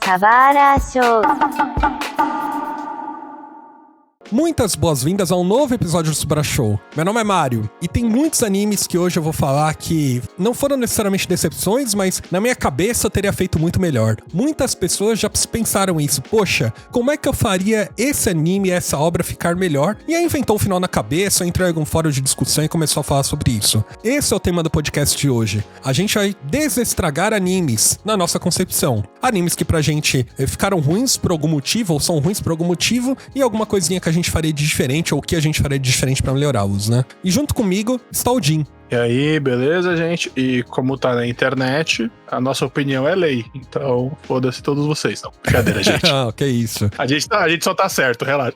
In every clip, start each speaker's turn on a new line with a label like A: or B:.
A: Sabara Show.
B: Muitas boas-vindas a um novo episódio do Sabara Show. Meu nome é Mário, e tem muitos animes que hoje eu vou falar que não foram necessariamente decepções, mas na minha cabeça eu teria feito muito melhor. Muitas pessoas já pensaram isso, poxa, como é que eu faria esse anime, essa obra ficar melhor? E aí inventou um final na cabeça, entrou em algum fórum de discussão e começou a falar sobre isso. Esse é o tema do podcast de hoje. A gente vai desestragar animes na nossa concepção. Animes que pra gente ficaram ruins por algum motivo, ou são ruins por algum motivo, e alguma coisinha que a gente faria de diferente, ou o que a gente faria de diferente pra melhorá-los, né? E junto comigo está o Jim.
C: E aí, beleza, gente? E como tá na internet, a nossa opinião é lei. Então, foda-se todos vocês. Não, brincadeira, gente.
B: Que isso.
C: A gente só tá certo, relaxa.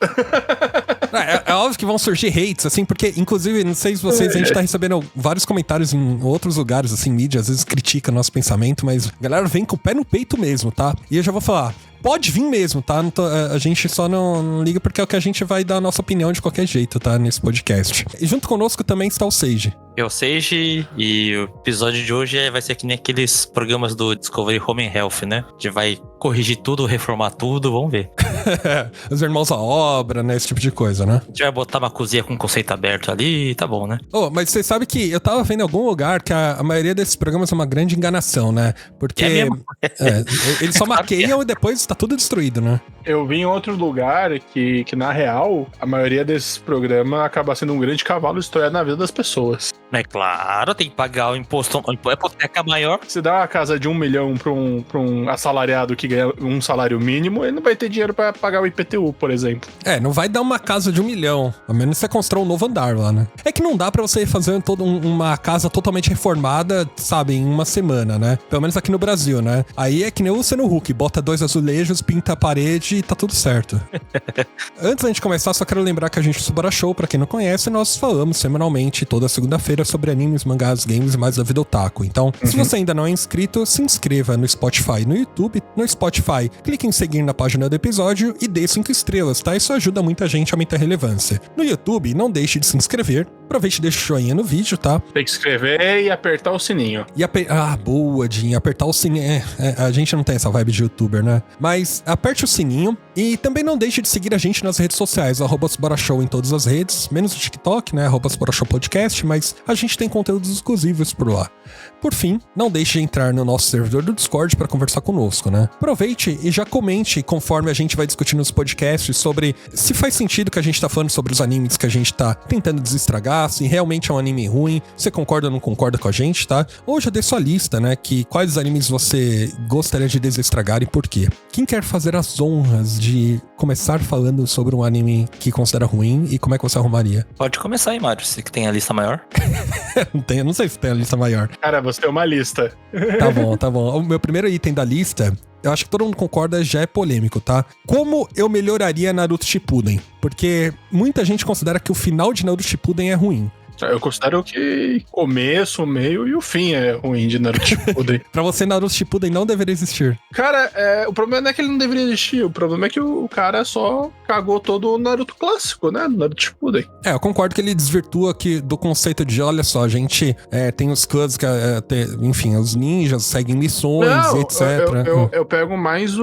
B: É óbvio que vão surgir hates, assim, porque, inclusive, não sei se vocês, a gente tá recebendo vários comentários em outros lugares, assim, mídia, às vezes critica nosso pensamento, mas a galera vem com o pé no peito mesmo, tá? E eu já vou falar, pode vir mesmo, tá? A gente só não liga porque é o que a gente vai dar a nossa opinião de qualquer jeito, tá? Nesse podcast. E junto conosco também está o Seiji.
D: Eu Seiji, e o episódio de hoje vai ser que nem aqueles programas do Discovery Home and Health, né? A gente vai corrigir tudo, reformar tudo, vamos ver.
B: Os irmãos à obra, né? Esse tipo de coisa, né?
D: A gente vai botar uma cozinha com conceito aberto ali, tá bom, né?
B: Mas você sabe que eu tava vendo em algum lugar que a maioria desses programas é uma grande enganação, né? Porque eles só maqueiam e depois tá tudo destruído, né?
C: Eu vi em outro lugar que na real, a maioria desses programas acaba sendo um grande cavalo de Troia na vida das pessoas.
D: É claro, tem que pagar o imposto, a hipoteca maior.
C: Se dá uma casa de 1 milhão pra um assalariado que ganha um salário mínimo, ele não vai ter dinheiro pra pagar o IPTU, por exemplo.
B: Não vai dar uma casa de 1 milhão. A menos que você constrói um novo andar lá, né? É que não dá pra você fazer uma casa totalmente reformada, sabe, em uma semana, né? Pelo menos aqui no Brasil, né? Aí é que nem o Luciano Huck, bota 2 azulejos, pinta a parede e tá tudo certo. Antes da gente começar, só quero lembrar que a gente, Sabara Show, pra quem não conhece, nós falamos semanalmente, toda segunda-feira, sobre animes, mangás, games e mais da vida otaku. Então, se você ainda não é inscrito, se inscreva no Spotify e no YouTube. No Spotify, clique em seguir na página do episódio e dê 5 estrelas, tá? Isso ajuda muita gente a aumentar a relevância. No YouTube, não deixe de se inscrever. Aproveite e deixe o joinha no vídeo, tá?
C: Tem que escrever e apertar o sininho.
B: Boa, Jim. Apertar o sininho. A gente não tem essa vibe de youtuber, né? Mas aperte o sininho e também não deixe de seguir a gente nas redes sociais, @SabaraShow em todas as redes, menos o TikTok, né? @SabaraShow Podcast, mas a gente tem conteúdos exclusivos por lá. Por fim, não deixe de entrar no nosso servidor do Discord para conversar conosco, né? Aproveite e já comente conforme a gente vai discutindo nos podcasts sobre se faz sentido que a gente tá falando sobre os animes que a gente tá tentando desestragar, se realmente é um anime ruim, você concorda ou não concorda com a gente, tá? Ou já dê sua lista, né? Quais animes você gostaria de desestragar e por quê? Quem quer fazer as honras de começar falando sobre um anime que considera ruim e como é que você arrumaria?
D: Pode começar aí, Mário, você que tem a lista maior.
B: Não sei se tem a lista maior.
C: Cara, você tem uma lista.
B: Tá bom. O meu primeiro item da lista, eu acho que todo mundo concorda, já é polêmico, tá? Como eu melhoraria Naruto Shippuden? Porque muita gente considera que o final de Naruto Shippuden é ruim.
C: Eu considero que o começo, o meio e o fim é ruim de Naruto Shippuden.
B: Pra você, Naruto Shippuden não deveria existir.
C: Cara, o problema não é que ele não deveria existir, o problema é que o cara só cagou todo o Naruto clássico, né? Naruto Shippuden.
B: Eu concordo que ele desvirtua aqui do conceito de, olha só, a gente tem os classes, enfim, os ninjas seguem missões, etc.
C: Eu pego mais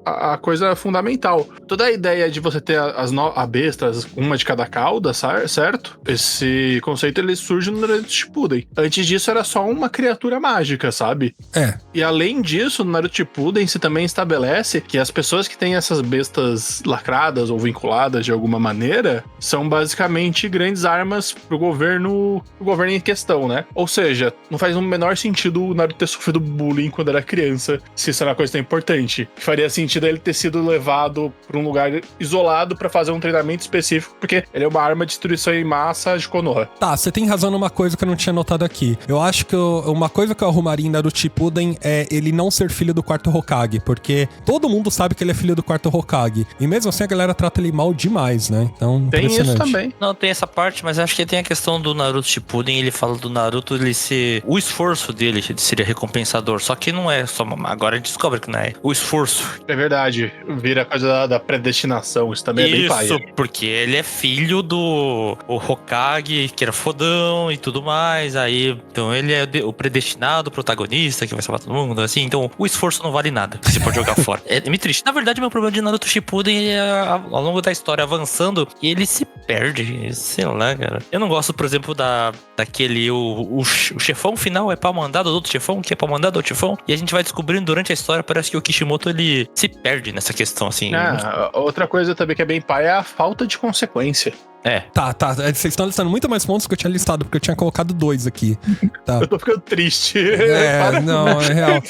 C: a coisa fundamental. Toda a ideia de você ter a bestas, uma de cada cauda, certo? Esse conceito ele surge no Naruto Shippuden. Antes disso era só uma criatura mágica, sabe? E além disso, no Naruto Shippuden se também estabelece que as pessoas que têm essas bestas lacradas ou vinculadas de alguma maneira são basicamente grandes armas pro governo em questão, né? Ou seja, não faz o menor sentido o Naruto ter sofrido bullying quando era criança, se isso é uma coisa tão importante. Faria sentido ele ter sido levado pra um lugar isolado pra fazer um treinamento específico, porque ele é uma arma de destruição em massa de Konoha.
B: Tá, você tem razão numa coisa que eu não tinha notado aqui. Eu acho que uma coisa que eu arrumaria em Naruto Shippuden é ele não ser filho do quarto Hokage, porque todo mundo sabe que ele é filho do quarto Hokage. E mesmo assim a galera trata ele mal demais, né? Então,
C: tem isso também.
D: Não, tem essa parte, mas acho que tem a questão do Naruto Shippuden, ele fala do Naruto, ele ser... O esforço dele seria recompensador, só que não é só... Agora a gente descobre que não é. O esforço.
C: É verdade, vira a coisa da predestinação, isso também é bem paia.
D: Isso, porque ele é filho do Hokage, que era fodão e tudo mais, aí, então ele é o predestinado, o protagonista que vai salvar todo mundo, assim, então o esforço não vale nada, você pode jogar fora. É meio triste. Na verdade, meu problema de Naruto Shippuden é, ao longo da história avançando, ele se perde, sei lá, cara. Eu não gosto, por exemplo, daquele, o chefão final é pau mandado do outro chefão, que é pau mandado do outro chefão, e a gente vai descobrindo durante a história, parece que o Kishimoto, ele se perde nessa questão, assim.
C: Outra coisa também que é bem pai é a falta de consequência.
D: É.
B: Tá. Vocês estão listando muito mais pontos que eu tinha listado, porque eu tinha colocado 2 aqui. Tá.
C: Eu tô ficando triste.
B: Não, é real.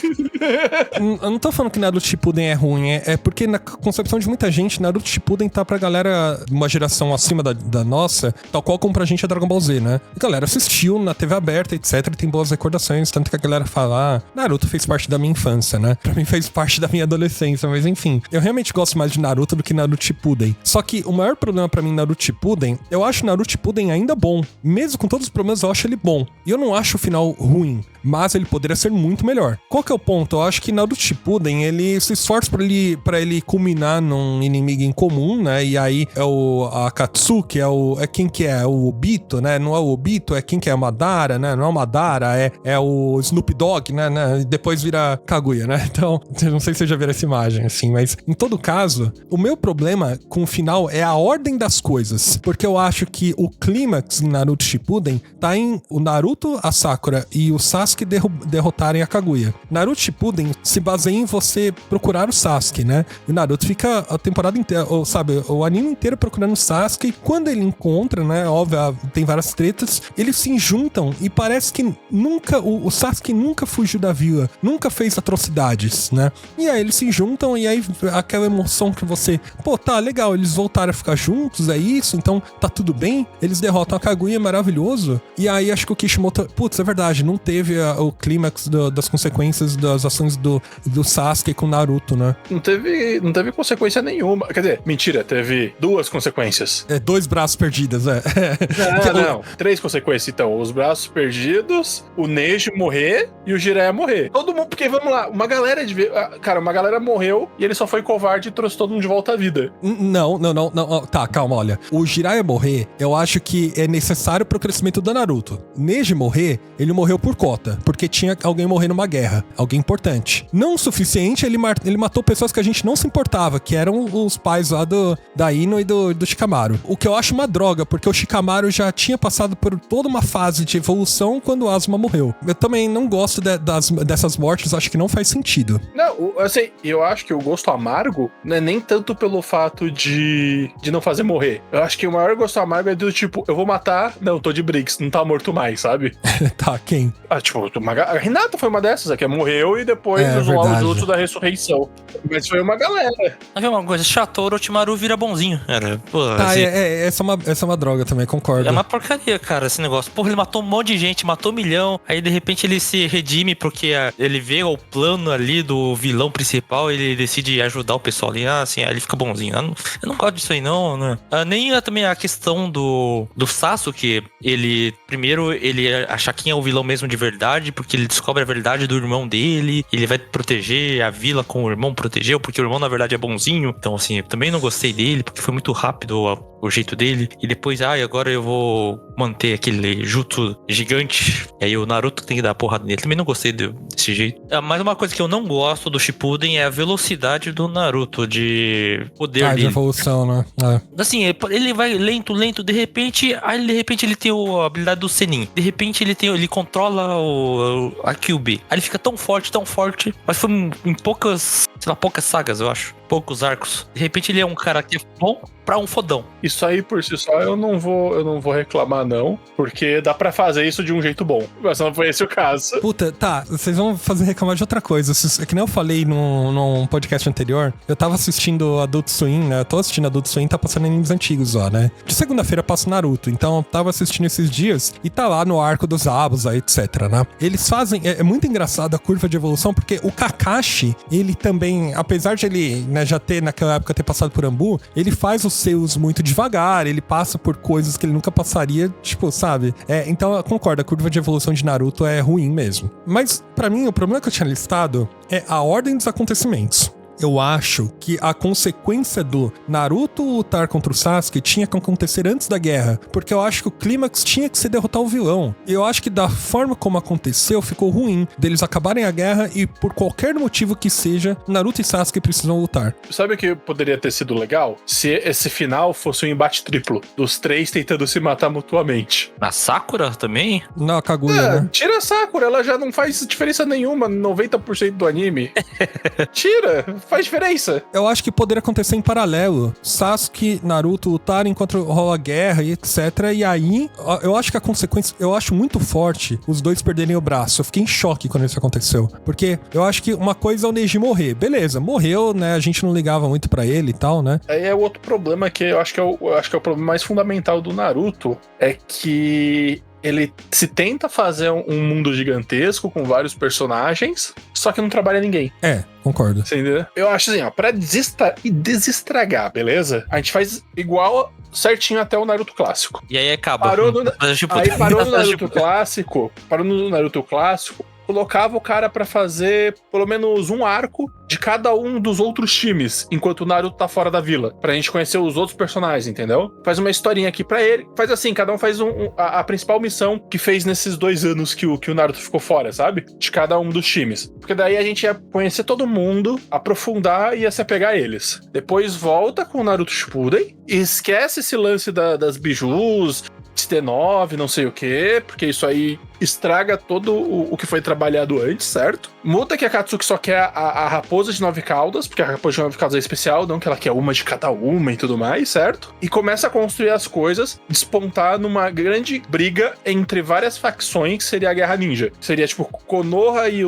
B: Eu não tô falando que Naruto Shippuden é ruim, é porque na concepção de muita gente, Naruto Shippuden tá pra galera de uma geração acima da nossa, tal qual como pra gente é Dragon Ball Z, né? A galera assistiu na TV aberta, etc, e tem boas recordações, tanto que a galera fala, Naruto fez parte da minha infância, né? Pra mim fez parte da minha adolescência, mas enfim. Eu realmente gosto mais de Naruto do que Naruto Shippuden. Só que o maior problema pra mim em Naruto Shippuden, eu acho Naruto Shippuden ainda bom. Mesmo com todos os problemas, eu acho ele bom. E eu não acho o final ruim, mas ele poderia ser muito melhor. Qual que é o ponto? Eu acho que Naruto Shippuden, ele se esforça pra ele culminar num inimigo em comum, né? E aí é o Akatsuki, é quem que é? O Obito, né? Não é o Obito, é quem que é? O Madara, né? Não é o Madara, é o Snoop Dogg, né? E depois vira Kaguya, né? Então, não sei se você já viram essa imagem, assim, mas em todo caso, o meu problema com o final é a ordem das coisas. Porque eu acho que o clímax em Naruto Shippuden tá em o Naruto, a Sakura e o Sasuke derrotarem a Kaguya. Naruto Shippuden se baseia em você procurar o Sasuke, né? E o Naruto fica a temporada inteira, ou sabe, o anime inteiro procurando o Sasuke. Quando ele encontra, né? Óbvio, tem várias tretas, eles se juntam e parece que nunca, o Sasuke nunca fugiu da vila, nunca fez atrocidades, né? E aí eles se juntam e aí aquela emoção que você, pô, tá legal, eles voltaram a ficar juntos, é isso, então tá tudo bem, eles derrotam a Kaguya, é maravilhoso. E aí acho que o Kishimoto, putz, é verdade, não teve o clímax das consequências das ações do Sasuke com Naruto, né?
C: Não teve consequência nenhuma. Quer dizer, mentira, teve 2 consequências.
B: 2 braços perdidos,
C: Não. 3 consequências, então. Os braços perdidos, o Neji morrer e o Jiraiya morrer. Todo mundo, porque vamos lá, uma galera morreu e ele só foi covarde e trouxe todo mundo de volta à vida.
B: Não. Tá, calma, olha. O Jiraiya morrer, eu acho que é necessário pro crescimento do Naruto. Neji morrer, ele morreu por cota, porque tinha alguém morrer numa guerra, alguém importante. Não o suficiente, ele matou pessoas que a gente não se importava, que eram os pais lá da Ino e do Shikamaru. O que eu acho uma droga, porque o Shikamaru já tinha passado por toda uma fase de evolução quando o Asuma morreu. Eu também não gosto dessas mortes, acho que não faz sentido.
C: Não, assim, eu acho que o gosto amargo não é nem tanto pelo fato de não fazer morrer. Eu acho que o maior gosto amargo é do tipo, eu vou matar, não, tô de Briggs, não tá morto mais, sabe?
B: Tá, quem?
C: A Hinata foi uma dessas, que morreu e depois usou o jutsu da ressurreição. Mas foi uma galera.
D: Mas é uma coisa chata, o Orochimaru vira bonzinho. Porra,
B: tá, essa é uma droga também, concordo.
D: É uma porcaria, cara, esse negócio. Porra, ele matou um monte de gente, matou 1 milhão, aí de repente ele se redime porque ele vê o plano ali do vilão principal, ele decide ajudar o pessoal ali, assim, aí ele fica bonzinho. Eu não gosto disso aí, não, né? Nem também a questão do Sasuke, primeiro ele achar quem é o vilão mesmo de verdade, porque ele descobre a verdade do irmão dele, ele vai proteger a vila como o irmão protegeu, porque o irmão na verdade é bonzinho. Então assim, eu também não gostei dele, porque foi muito rápido o jeito dele, e depois, agora eu vou manter aquele jutsu gigante, e aí o Naruto tem que dar porrada nele. Também não gostei desse jeito. Mas uma coisa que eu não gosto do Shippuden é a velocidade do Naruto, de poder dele.
B: De evolução, né?
D: Assim, ele vai lento, de repente ele tem a habilidade do Senin. De repente ele controla a QB. Aí ele fica tão forte, mas foi em poucas sagas, eu acho. Poucos arcos. De repente ele é um cara que é bom pra um fodão.
C: Isso aí por si só eu não vou reclamar não, porque dá pra fazer isso de um jeito bom. Mas não foi esse o caso.
B: Puta, tá, vocês vão fazer reclamar de outra coisa. É que nem eu falei num podcast anterior, eu tava assistindo Adult Swim, né? Eu tô assistindo Adult Swim, tá passando animes antigos lá, né? De segunda-feira passa Naruto, então eu tava assistindo esses dias e tá lá no arco dos Abusa, etc, né? Eles fazem, é muito engraçado a curva de evolução, porque o Kakashi, ele também, apesar de ele, né, já ter naquela época ter passado por Ambu, ele faz os seus muito devagar, ele passa por coisas que ele nunca passaria, tipo, sabe? Então eu concordo, a curva de evolução de Naruto é ruim mesmo. Mas pra mim o problema que eu tinha listado é a ordem dos acontecimentos. Eu acho que a consequência do Naruto lutar contra o Sasuke tinha que acontecer antes da guerra, porque eu acho que o clímax tinha que ser derrotar o vilão. E eu acho que da forma como aconteceu, ficou ruim deles acabarem a guerra e por qualquer motivo que seja, Naruto e Sasuke precisam lutar.
C: Sabe o que poderia ter sido legal? Se esse final fosse um embate triplo, dos três tentando se matar mutuamente.
D: A Sakura também?
B: Na Kaguya, né?
C: Tira a Sakura, ela já não faz diferença nenhuma no 90% do anime. Tira, faz diferença.
B: Eu acho que poderia acontecer em paralelo. Sasuke, Naruto lutarem enquanto rola guerra e etc. E aí, eu acho que a consequência... Eu acho muito forte os dois perderem o braço. Eu fiquei em choque quando isso aconteceu. Porque eu acho que uma coisa é o Neji morrer. Beleza, morreu, né? A gente não ligava muito pra ele e tal, né?
C: Aí é o outro problema que eu acho que é o problema mais fundamental do Naruto. É que ele se tenta fazer um mundo gigantesco com vários personagens, só que não trabalha ninguém.
B: Concordo.
C: Você entendeu? Eu acho assim, ó, pra desestragar, beleza? A gente faz igual certinho até o Naruto clássico.
D: E aí acaba.
C: Parou no Naruto clássico, colocava o cara pra fazer pelo menos um arco de cada um dos outros times, enquanto o Naruto tá fora da vila, pra gente conhecer os outros personagens, entendeu? Faz uma historinha aqui pra ele, faz assim, cada um faz a principal missão que fez nesses 2 anos que o Naruto ficou fora, sabe? De cada um dos times. Porque daí a gente ia conhecer todo mundo, aprofundar e ia se apegar a eles. Depois volta com o Naruto Shippuden e esquece esse lance das bijus, T9, não sei o que, porque isso aí estraga todo o que foi trabalhado antes, certo? Muda que a Katsuki só quer a raposa de 9 caudas, porque a raposa de 9 caudas é especial, não que ela quer uma de cada uma e tudo mais, certo? E começa a construir as coisas, despontar numa grande briga entre várias facções, que seria a Guerra Ninja. Seria tipo Konoha e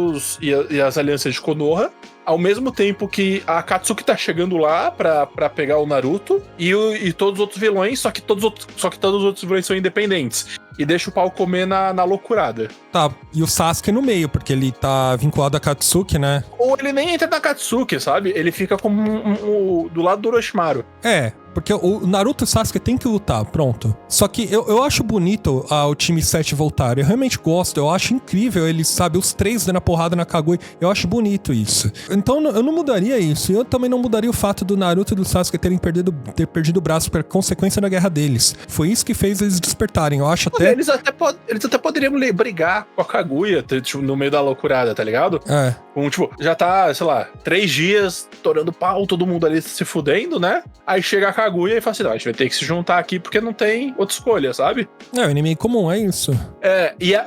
C: as alianças de Konoha, ao mesmo tempo que a Akatsuki tá chegando lá pra pegar o Naruto e todos os outros vilões, só que todos os outros vilões são independentes. E deixa o pau comer na loucurada.
B: Tá, e o Sasuke no meio, porque ele tá vinculado a Katsuki, né?
C: Ou ele nem entra na Katsuki, sabe? Ele fica como do lado do Orochimaru.
B: Porque o Naruto e o Sasuke tem que lutar, pronto. Só que eu acho bonito o time 7 voltar. Eu realmente gosto, eu acho incrível eles, sabe, os 3 dando a porrada na Kaguya. Eu acho bonito isso. Então eu não mudaria isso. E eu também não mudaria o fato do Naruto e do Sasuke ter perdido o braço por consequência da guerra deles. Foi isso que fez eles despertarem. Eu acho até...
C: Eles até poderiam brigar com a Kaguya, tipo, no meio da loucurada, tá ligado? Tipo, já tá, sei lá, 3 dias torando pau, todo mundo ali se fudendo, né? Aí chega a Kaguya e fala assim, não, a gente vai ter que se juntar aqui porque não tem outra escolha, sabe?
B: O inimigo comum, é isso.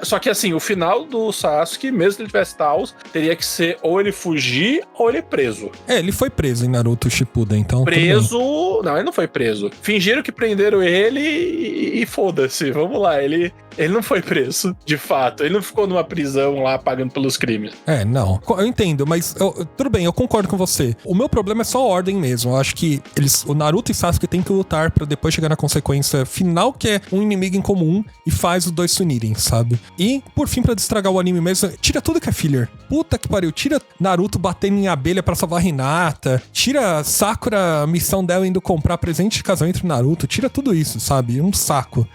C: Só que assim, o final do Sasuke, mesmo se ele tivesse Taos, teria que ser ou ele fugir ou ele preso.
B: Ele foi preso em Naruto Shippuden, então...
C: Preso... Não, ele não foi preso. Fingiram que prenderam ele e foda-se, vamos lá, ele não foi preso, de fato. Ele não ficou numa prisão lá pagando pelos crimes.
B: Não. Eu entendo, mas tudo bem, eu concordo com você. O meu problema é só a ordem mesmo. Eu acho que o Naruto e Sasuke têm que lutar pra depois chegar na consequência final, que é um inimigo em comum, e faz os dois se unirem, sabe? E, por fim, pra destragar o anime mesmo, tira tudo que é filler. Puta que pariu. Tira Naruto batendo em abelha pra salvar a Hinata. Tira Sakura, a missão dela indo comprar presente de casamento pro Naruto. Tira tudo isso, sabe? Um saco.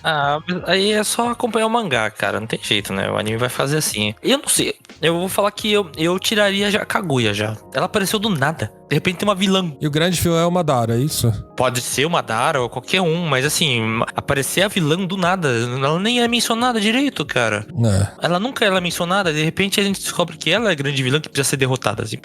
D: Aí é só acompanhar o mangá, cara. Não tem jeito, né? O anime vai fazer assim. Eu não sei. Eu vou falar que eu tiraria já a Kaguya já. Ela apareceu do nada. De repente tem uma vilã.
B: E o grande vilão é o Madara, é isso?
D: Pode ser o Madara ou qualquer um, mas assim, aparecer a vilã do nada. Ela nem é mencionada direito, cara. Ela nunca é mencionada. De repente a gente descobre que ela é a grande vilã que precisa ser derrotada. Assim,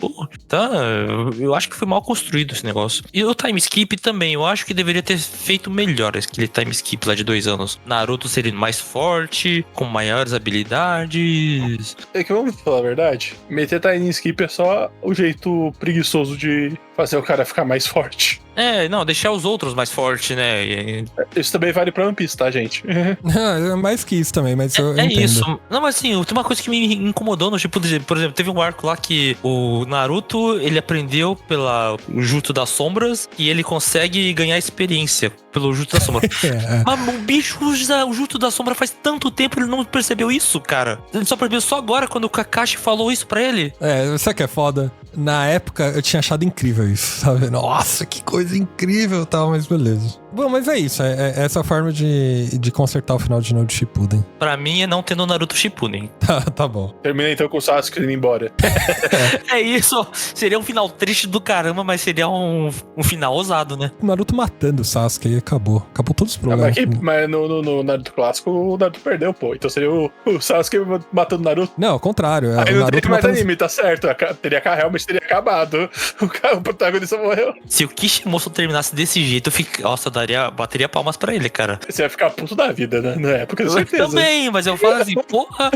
D: eu acho que foi mal construído esse negócio. E o time skip também. Eu acho que deveria ter feito melhor aquele time skip lá de 2 anos. Naruto seria mais forte, com maiores habilidades.
C: É que vamos falar a verdade. Meter time skip é só o jeito preguiçoso de fazer o cara ficar mais forte.
D: Deixar os outros mais fortes, né?
C: Isso também vale pra One Piece, tá, gente?
B: É mais que isso também, mas eu entendo.
D: Isso. Não, mas assim, tem uma coisa que me incomodou no tipo, por exemplo, teve um arco lá que o Naruto, ele aprendeu o Jutsu das Sombras e ele consegue ganhar experiência pelo Jutsu das Sombras. Mas o bicho usa o Jutsu da Sombra faz tanto tempo, ele não percebeu isso, cara. Ele só percebeu só agora, quando o Kakashi falou isso pra ele.
B: Sabe o que é foda? Na época, eu tinha achado incrível isso, sabe? Nossa, que coisa incrível e tal, mas beleza. Bom, mas é isso. É essa forma de consertar o final de Naruto Shippuden.
D: Pra mim é não tendo Naruto Shippuden.
B: Tá bom.
C: Termina então com o Sasuke indo embora.
D: É isso. Seria um final triste do caramba, mas seria um final ousado, né?
B: O Naruto matando o Sasuke aí acabou. Acabou todos os problemas.
C: Mas no Naruto clássico, o Naruto perdeu, pô. Então seria o Sasuke matando o Naruto.
B: Não, ao contrário.
C: Aí
B: o
C: não
B: Naruto
C: teria mais
B: matando...
C: anime, tá certo. Realmente teria acabado. O protagonista morreu.
D: Se o Kishimoto terminasse desse jeito, nossa, bateria palmas pra ele, cara.
C: Você ia ficar puto da vida, né? Na época, com certeza.
D: Também, mas eu falo assim, porra.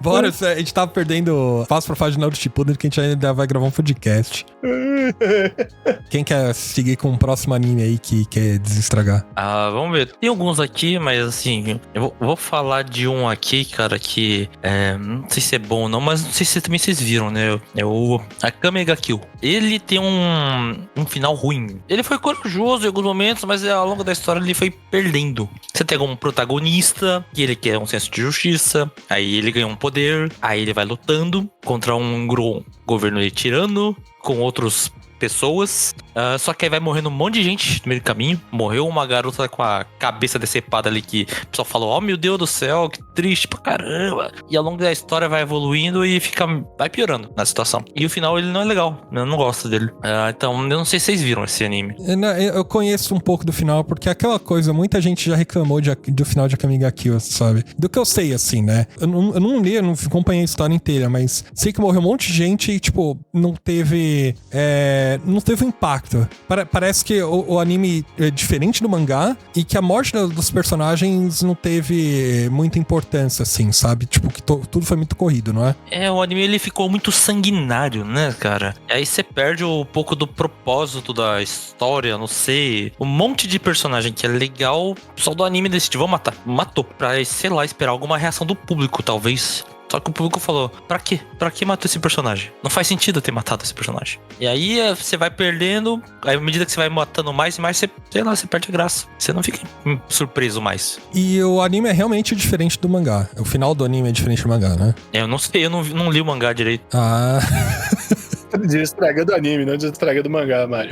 B: Bora, a gente tava perdendo espaço pra falar de Naruto Shippuden, que a gente ainda vai gravar um podcast. Quem quer seguir com o próximo anime aí que quer desestragar?
D: Vamos ver. Tem alguns aqui, mas assim, eu vou falar de um aqui, cara, que não sei se é bom ou não, mas não sei se também vocês viram, né? É o Akame ga Kill. Ele tem um final ruim. Ele foi corajoso em alguns momentos, mas ao longo da história ele foi perdendo. Você tem um protagonista, que ele quer um senso de justiça, aí ele ganha um poder, aí ele vai lutando contra um governo tirano, com outras pessoas, só que aí vai morrendo um monte de gente no meio do caminho. Morreu uma garota com a cabeça decepada ali, que o pessoal falou, oh meu Deus do céu, que triste pra caramba. E ao longo da história vai evoluindo e vai piorando na situação. E o final ele não é legal, eu não gosto dele. Então eu não sei se vocês viram esse anime.
B: Eu conheço um pouco do final, porque aquela coisa, muita gente já reclamou do final de Akame ga Kill, sabe? Do que eu sei, assim, né? Eu não li, eu não acompanhei a história inteira, mas sei que morreu um monte de gente e, tipo, não teve impacto. Parece que o anime é diferente do mangá e que a morte dos personagens não teve muita importância, assim, sabe? Tipo, que tudo foi muito corrido, não é?
D: O anime ele ficou muito sanguinário, né, cara? E aí você perde um pouco do propósito da história, não sei. Um monte de personagem que é legal, só do anime decidiu, vou matar. Matou. Pra, sei lá, esperar alguma reação do público, talvez. Só que o público falou, pra quê? Pra que matou esse personagem? Não faz sentido ter matado esse personagem. E aí você vai perdendo, aí à medida que você vai matando mais e mais, você perde a graça. Você não fica surpreso mais.
B: E o anime é realmente diferente do mangá. O final do anime é diferente do mangá, né?
D: Eu não sei, eu não li o mangá direito.
C: Desestragando anime, não desestragando mangá, Mário.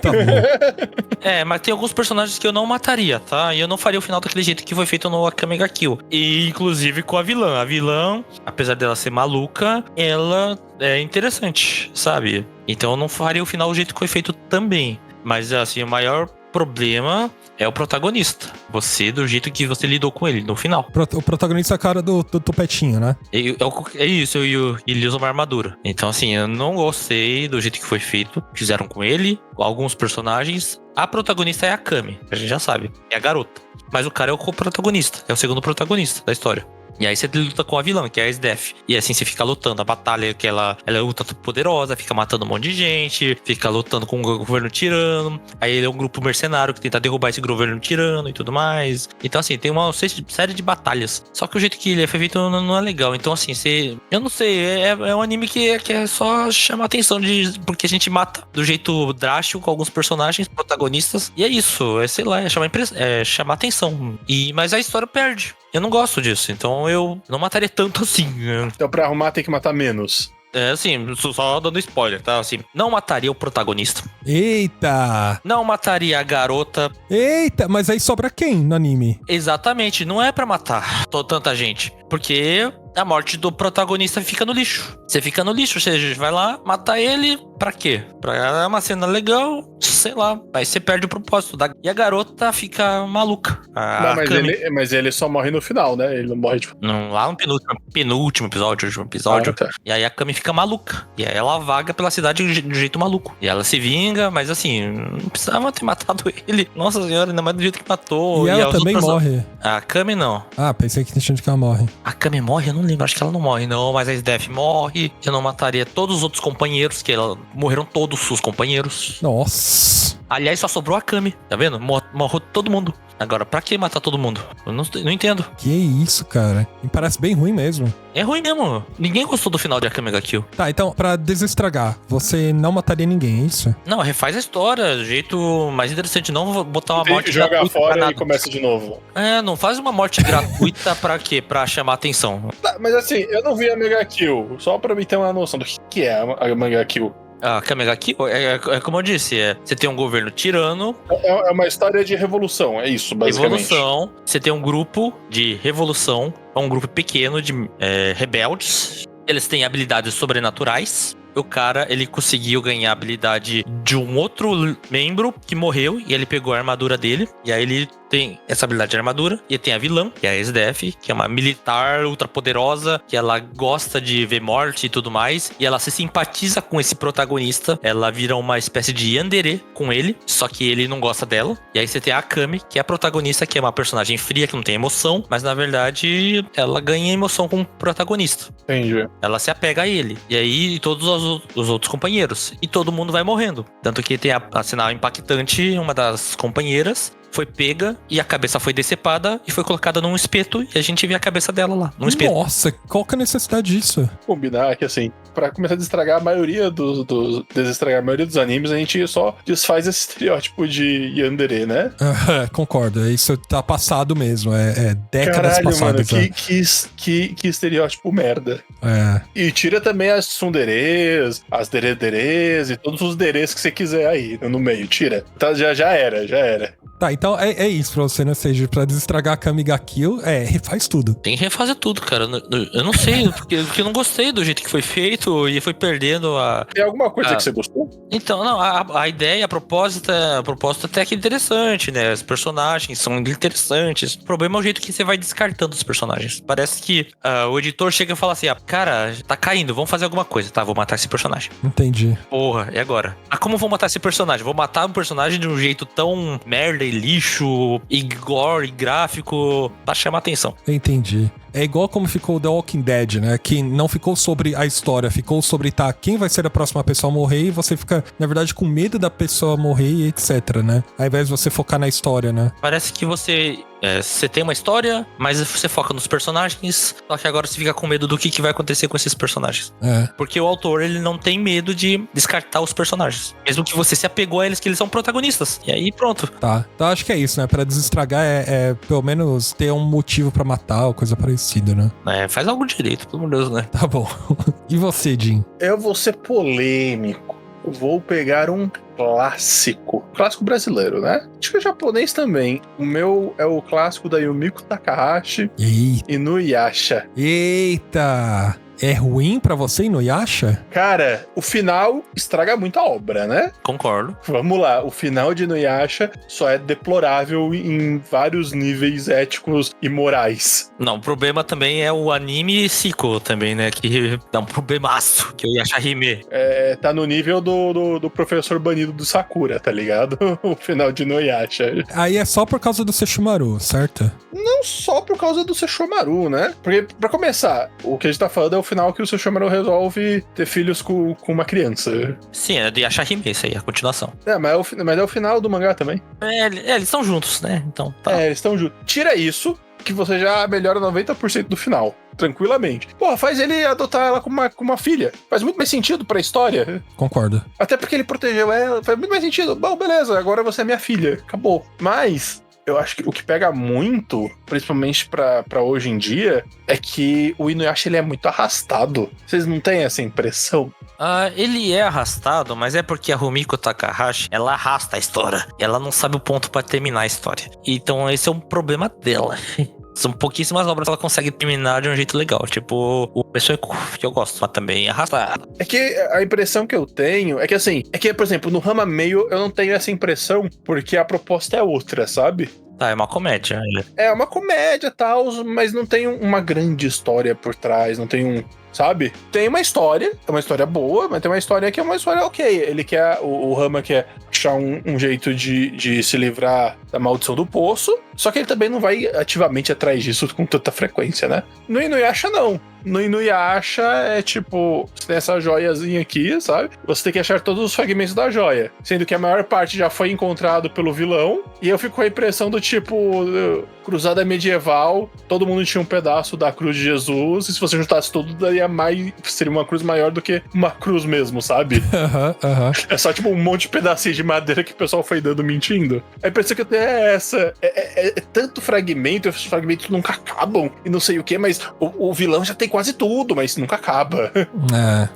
B: Tá bom.
D: Mas tem alguns personagens que eu não mataria, tá? E eu não faria o final daquele jeito que foi feito no Akame ga Kill. E inclusive com a vilã. A vilã, apesar dela ser maluca, ela é interessante, sabe? Então eu não faria o final do jeito que foi feito também. Mas assim, o maior problema é o protagonista. Você, do jeito que você lidou com ele no final.
B: O protagonista é a cara do Tupetinho, né?
D: É isso, ele usa uma armadura. Então, assim, eu não gostei do jeito que foi feito. Fizeram com ele, com alguns personagens. A protagonista é a Kami, a gente já sabe. É a garota. Mas o cara é o co-protagonista. É o segundo protagonista da história. E aí você luta com a vilã, que é a SDF. E assim você fica lutando. A batalha que ela é ultra poderosa, fica matando um monte de gente, fica lutando com o governo tirano. Aí ele é um grupo mercenário que tenta derrubar esse governo tirano e tudo mais. Então assim, tem uma série de batalhas. Só que o jeito que ele foi feito não é legal. Então assim, eu não sei, é um anime que é só chamar atenção porque a gente mata do jeito drástico com alguns personagens protagonistas. E é isso, sei lá, é chamar atenção. Mas a história perde. Eu não gosto disso, então eu não mataria tanto assim.
C: Então pra arrumar tem que matar menos.
D: Assim, só dando spoiler, tá? Assim, não mataria o protagonista.
B: Eita!
D: Não mataria a garota.
B: Eita, mas aí sobra quem no anime?
D: Exatamente, não é pra matar tanta gente. Porque a morte do protagonista fica no lixo. Você fica no lixo, ou seja, vai lá, matar ele, pra quê? Pra uma cena legal, sei lá. Aí você perde o propósito. E a garota fica maluca.
C: Mas ele só morre no final, né? Ele não morre, tipo...
D: Lá no penúltimo episódio, último episódio.
C: Tá.
D: E aí a Kami fica maluca. E aí ela vaga pela cidade de jeito maluco. E ela se vinga, mas assim, não precisava ter matado ele. Nossa senhora, ainda mais do jeito que matou.
B: E ela também morre.
D: A Kami não.
B: Pensei que tinha de que ela morre.
D: A Kami morre? Eu não lembro, acho que ela não morre não, mas a SDF morre. Eu não mataria todos os outros companheiros, que morreram todos os companheiros.
B: Nossa.
D: Aliás, só sobrou a Kami, tá vendo? Morreu todo mundo. Agora, pra que matar todo mundo? Eu não entendo.
B: Que isso, cara? Me parece bem ruim mesmo.
D: É ruim mesmo. Ninguém gostou do final de Akame ga Kill.
B: Tá, então, pra desestragar, você não mataria ninguém, é isso?
D: Não, refaz a história, do jeito mais interessante. Não botar uma morte
C: joga
D: gratuita
C: fora e começa de novo.
D: Não faz uma morte gratuita pra quê? Pra chamar atenção.
C: Tá, mas assim, eu não vi a Mega Kill. Só pra mim ter uma noção do que é a Mega Kill.
D: A Kamegaki é como eu disse, você tem um governo tirano.
C: É uma história de revolução, é isso, basicamente.
D: Revolução. Você tem um grupo de revolução, um grupo pequeno de rebeldes. Eles têm habilidades sobrenaturais. O cara, ele conseguiu ganhar a habilidade de um outro membro que morreu e ele pegou a armadura dele. E aí ele tem essa habilidade de armadura. E tem a vilã, que é a SDF, que é uma militar ultrapoderosa, que ela gosta de ver morte e tudo mais. E ela se simpatiza com esse protagonista. Ela vira uma espécie de yandere com ele, só que ele não gosta dela. E aí você tem a Akame, que é a protagonista, que é uma personagem fria, que não tem emoção. Mas na verdade, ela ganha emoção com o protagonista.
C: Entendi.
D: Ela se apega a ele. E aí todos os outros companheiros. E todo mundo vai morrendo. Tanto que tem a sinal impactante, uma das companheiras foi pega e a cabeça foi decepada e foi colocada num espeto e a gente vê a cabeça dela lá, num espeto.
B: Nossa, qual que é a necessidade disso?
C: Combinar que, assim, pra começar a destragar a maioria desestragar a maioria dos animes, a gente só desfaz esse estereótipo de yandere, né?
B: Concordo, isso tá passado mesmo, é décadas
C: Caralho,
B: passadas.
C: Mano, que estereótipo merda. E tira também as tsunderes, as derederes e todos os deres que você quiser aí no meio, tira. Tá, já era.
B: Tá, então é isso pra você, né, Seiji? Pra desestragar a Kamiga Kill, refaz tudo.
D: Tem que refazer tudo, cara. Eu não sei, porque eu não gostei do jeito que foi feito e foi perdendo a...
C: Tem alguma coisa que você gostou?
D: Então, não, a ideia, a proposta até que é interessante, né? Os personagens são interessantes. O problema é o jeito que você vai descartando os personagens. Parece que o editor chega e fala assim, cara, tá caindo, vamos fazer alguma coisa. Tá, vou matar esse personagem.
B: Entendi.
D: Porra, e agora? Como vou matar esse personagem? Vou matar um personagem de um jeito tão merda e lixo, e gore, e gráfico, pra chamar atenção.
B: Entendi. É igual como ficou The Walking Dead, né? Que não ficou sobre a história, ficou sobre quem vai ser a próxima pessoa a morrer e você fica, na verdade, com medo da pessoa morrer e etc, né? Ao invés de você focar na história, né?
D: Parece que você tem uma história, mas você foca nos personagens, só que agora você fica com medo do que vai acontecer com esses personagens. Porque o autor, ele não tem medo de descartar os personagens. Mesmo que você se apegou a eles, que eles são protagonistas. E aí, pronto.
B: Tá. Então acho que é isso, né? Pra desestragar pelo menos ter um motivo pra matar ou coisa parecida, né?
D: Faz algo direito, pelo amor de Deus, né?
B: Tá bom. E você, Jin?
C: Eu vou ser polêmico. Vou pegar um clássico brasileiro, né? Acho que o japonês também. O meu é o clássico da Yumiko Takahashi e Inuyasha.
B: Eita! É ruim pra você, Inuyasha?
C: Cara, o final estraga muito a obra, né?
D: Concordo.
C: Vamos lá, o final de Inuyasha só é deplorável em vários níveis éticos e morais.
D: Não, o problema também é o anime sequel também, né? Que dá um problemaço, que é o Yashahime.
C: Tá no nível do professor banido do Sakura, tá ligado? O final de Inuyasha.
B: Aí é só por causa do Sesshomaru, certo?
C: Não só por causa do Sesshomaru, né? Porque, pra começar, o que a gente tá falando é o final que o Sesshomaru resolve ter filhos com uma criança.
D: Sim, é do Yashahime, isso aí, a continuação.
C: Mas é o final do mangá também.
D: Eles estão juntos, né? Então, tá.
C: Eles estão juntos. Tira isso, que você já melhora 90% do final. Tranquilamente. Porra, faz ele adotar ela como uma filha. Faz muito mais sentido pra história.
B: Concordo.
C: Até porque ele protegeu ela, faz muito mais sentido. Bom, beleza, agora você é minha filha. Acabou. Mas eu acho que o que pega muito, principalmente pra hoje em dia, é que o Inuyasha ele é muito arrastado. Vocês não têm essa impressão?
D: Ele é arrastado, mas é porque a Rumiko Takahashi, ela arrasta a história. Ela não sabe o ponto pra terminar a história. Então esse é um problema dela. São pouquíssimas obras que ela consegue terminar de um jeito legal. Tipo, o Pessoa que eu gosto, mas também arrastado.
C: É que a impressão que eu tenho é que assim, por exemplo, no Rama Meio eu não tenho essa impressão porque a proposta é outra, sabe?
D: É uma comédia.
C: É uma comédia e tal, mas não tem uma grande história por trás, não tem sabe? Tem uma história, é uma história boa, mas tem uma história que é uma história ok. Ele quer, o Rama quer achar um jeito de se livrar da maldição do poço, só que ele também não vai ativamente atrás disso com tanta frequência, né? No Inuyasha, não. No Inuyasha é tipo, você tem essa joiazinha aqui, sabe? Você tem que achar todos os fragmentos da joia, sendo que a maior parte já foi encontrado pelo vilão, e eu fico com a impressão do tipo, cruzada medieval, todo mundo tinha um pedaço da cruz de Jesus, e se você juntasse tudo, seria uma cruz maior do que uma cruz mesmo, sabe? É só tipo um monte de pedacinhos de madeira que o pessoal foi dando mentindo. A impressão que eu tenho é essa, é tanto fragmento, esses fragmentos nunca acabam, e não sei o que, mas o vilão já tem quase tudo, mas nunca acaba.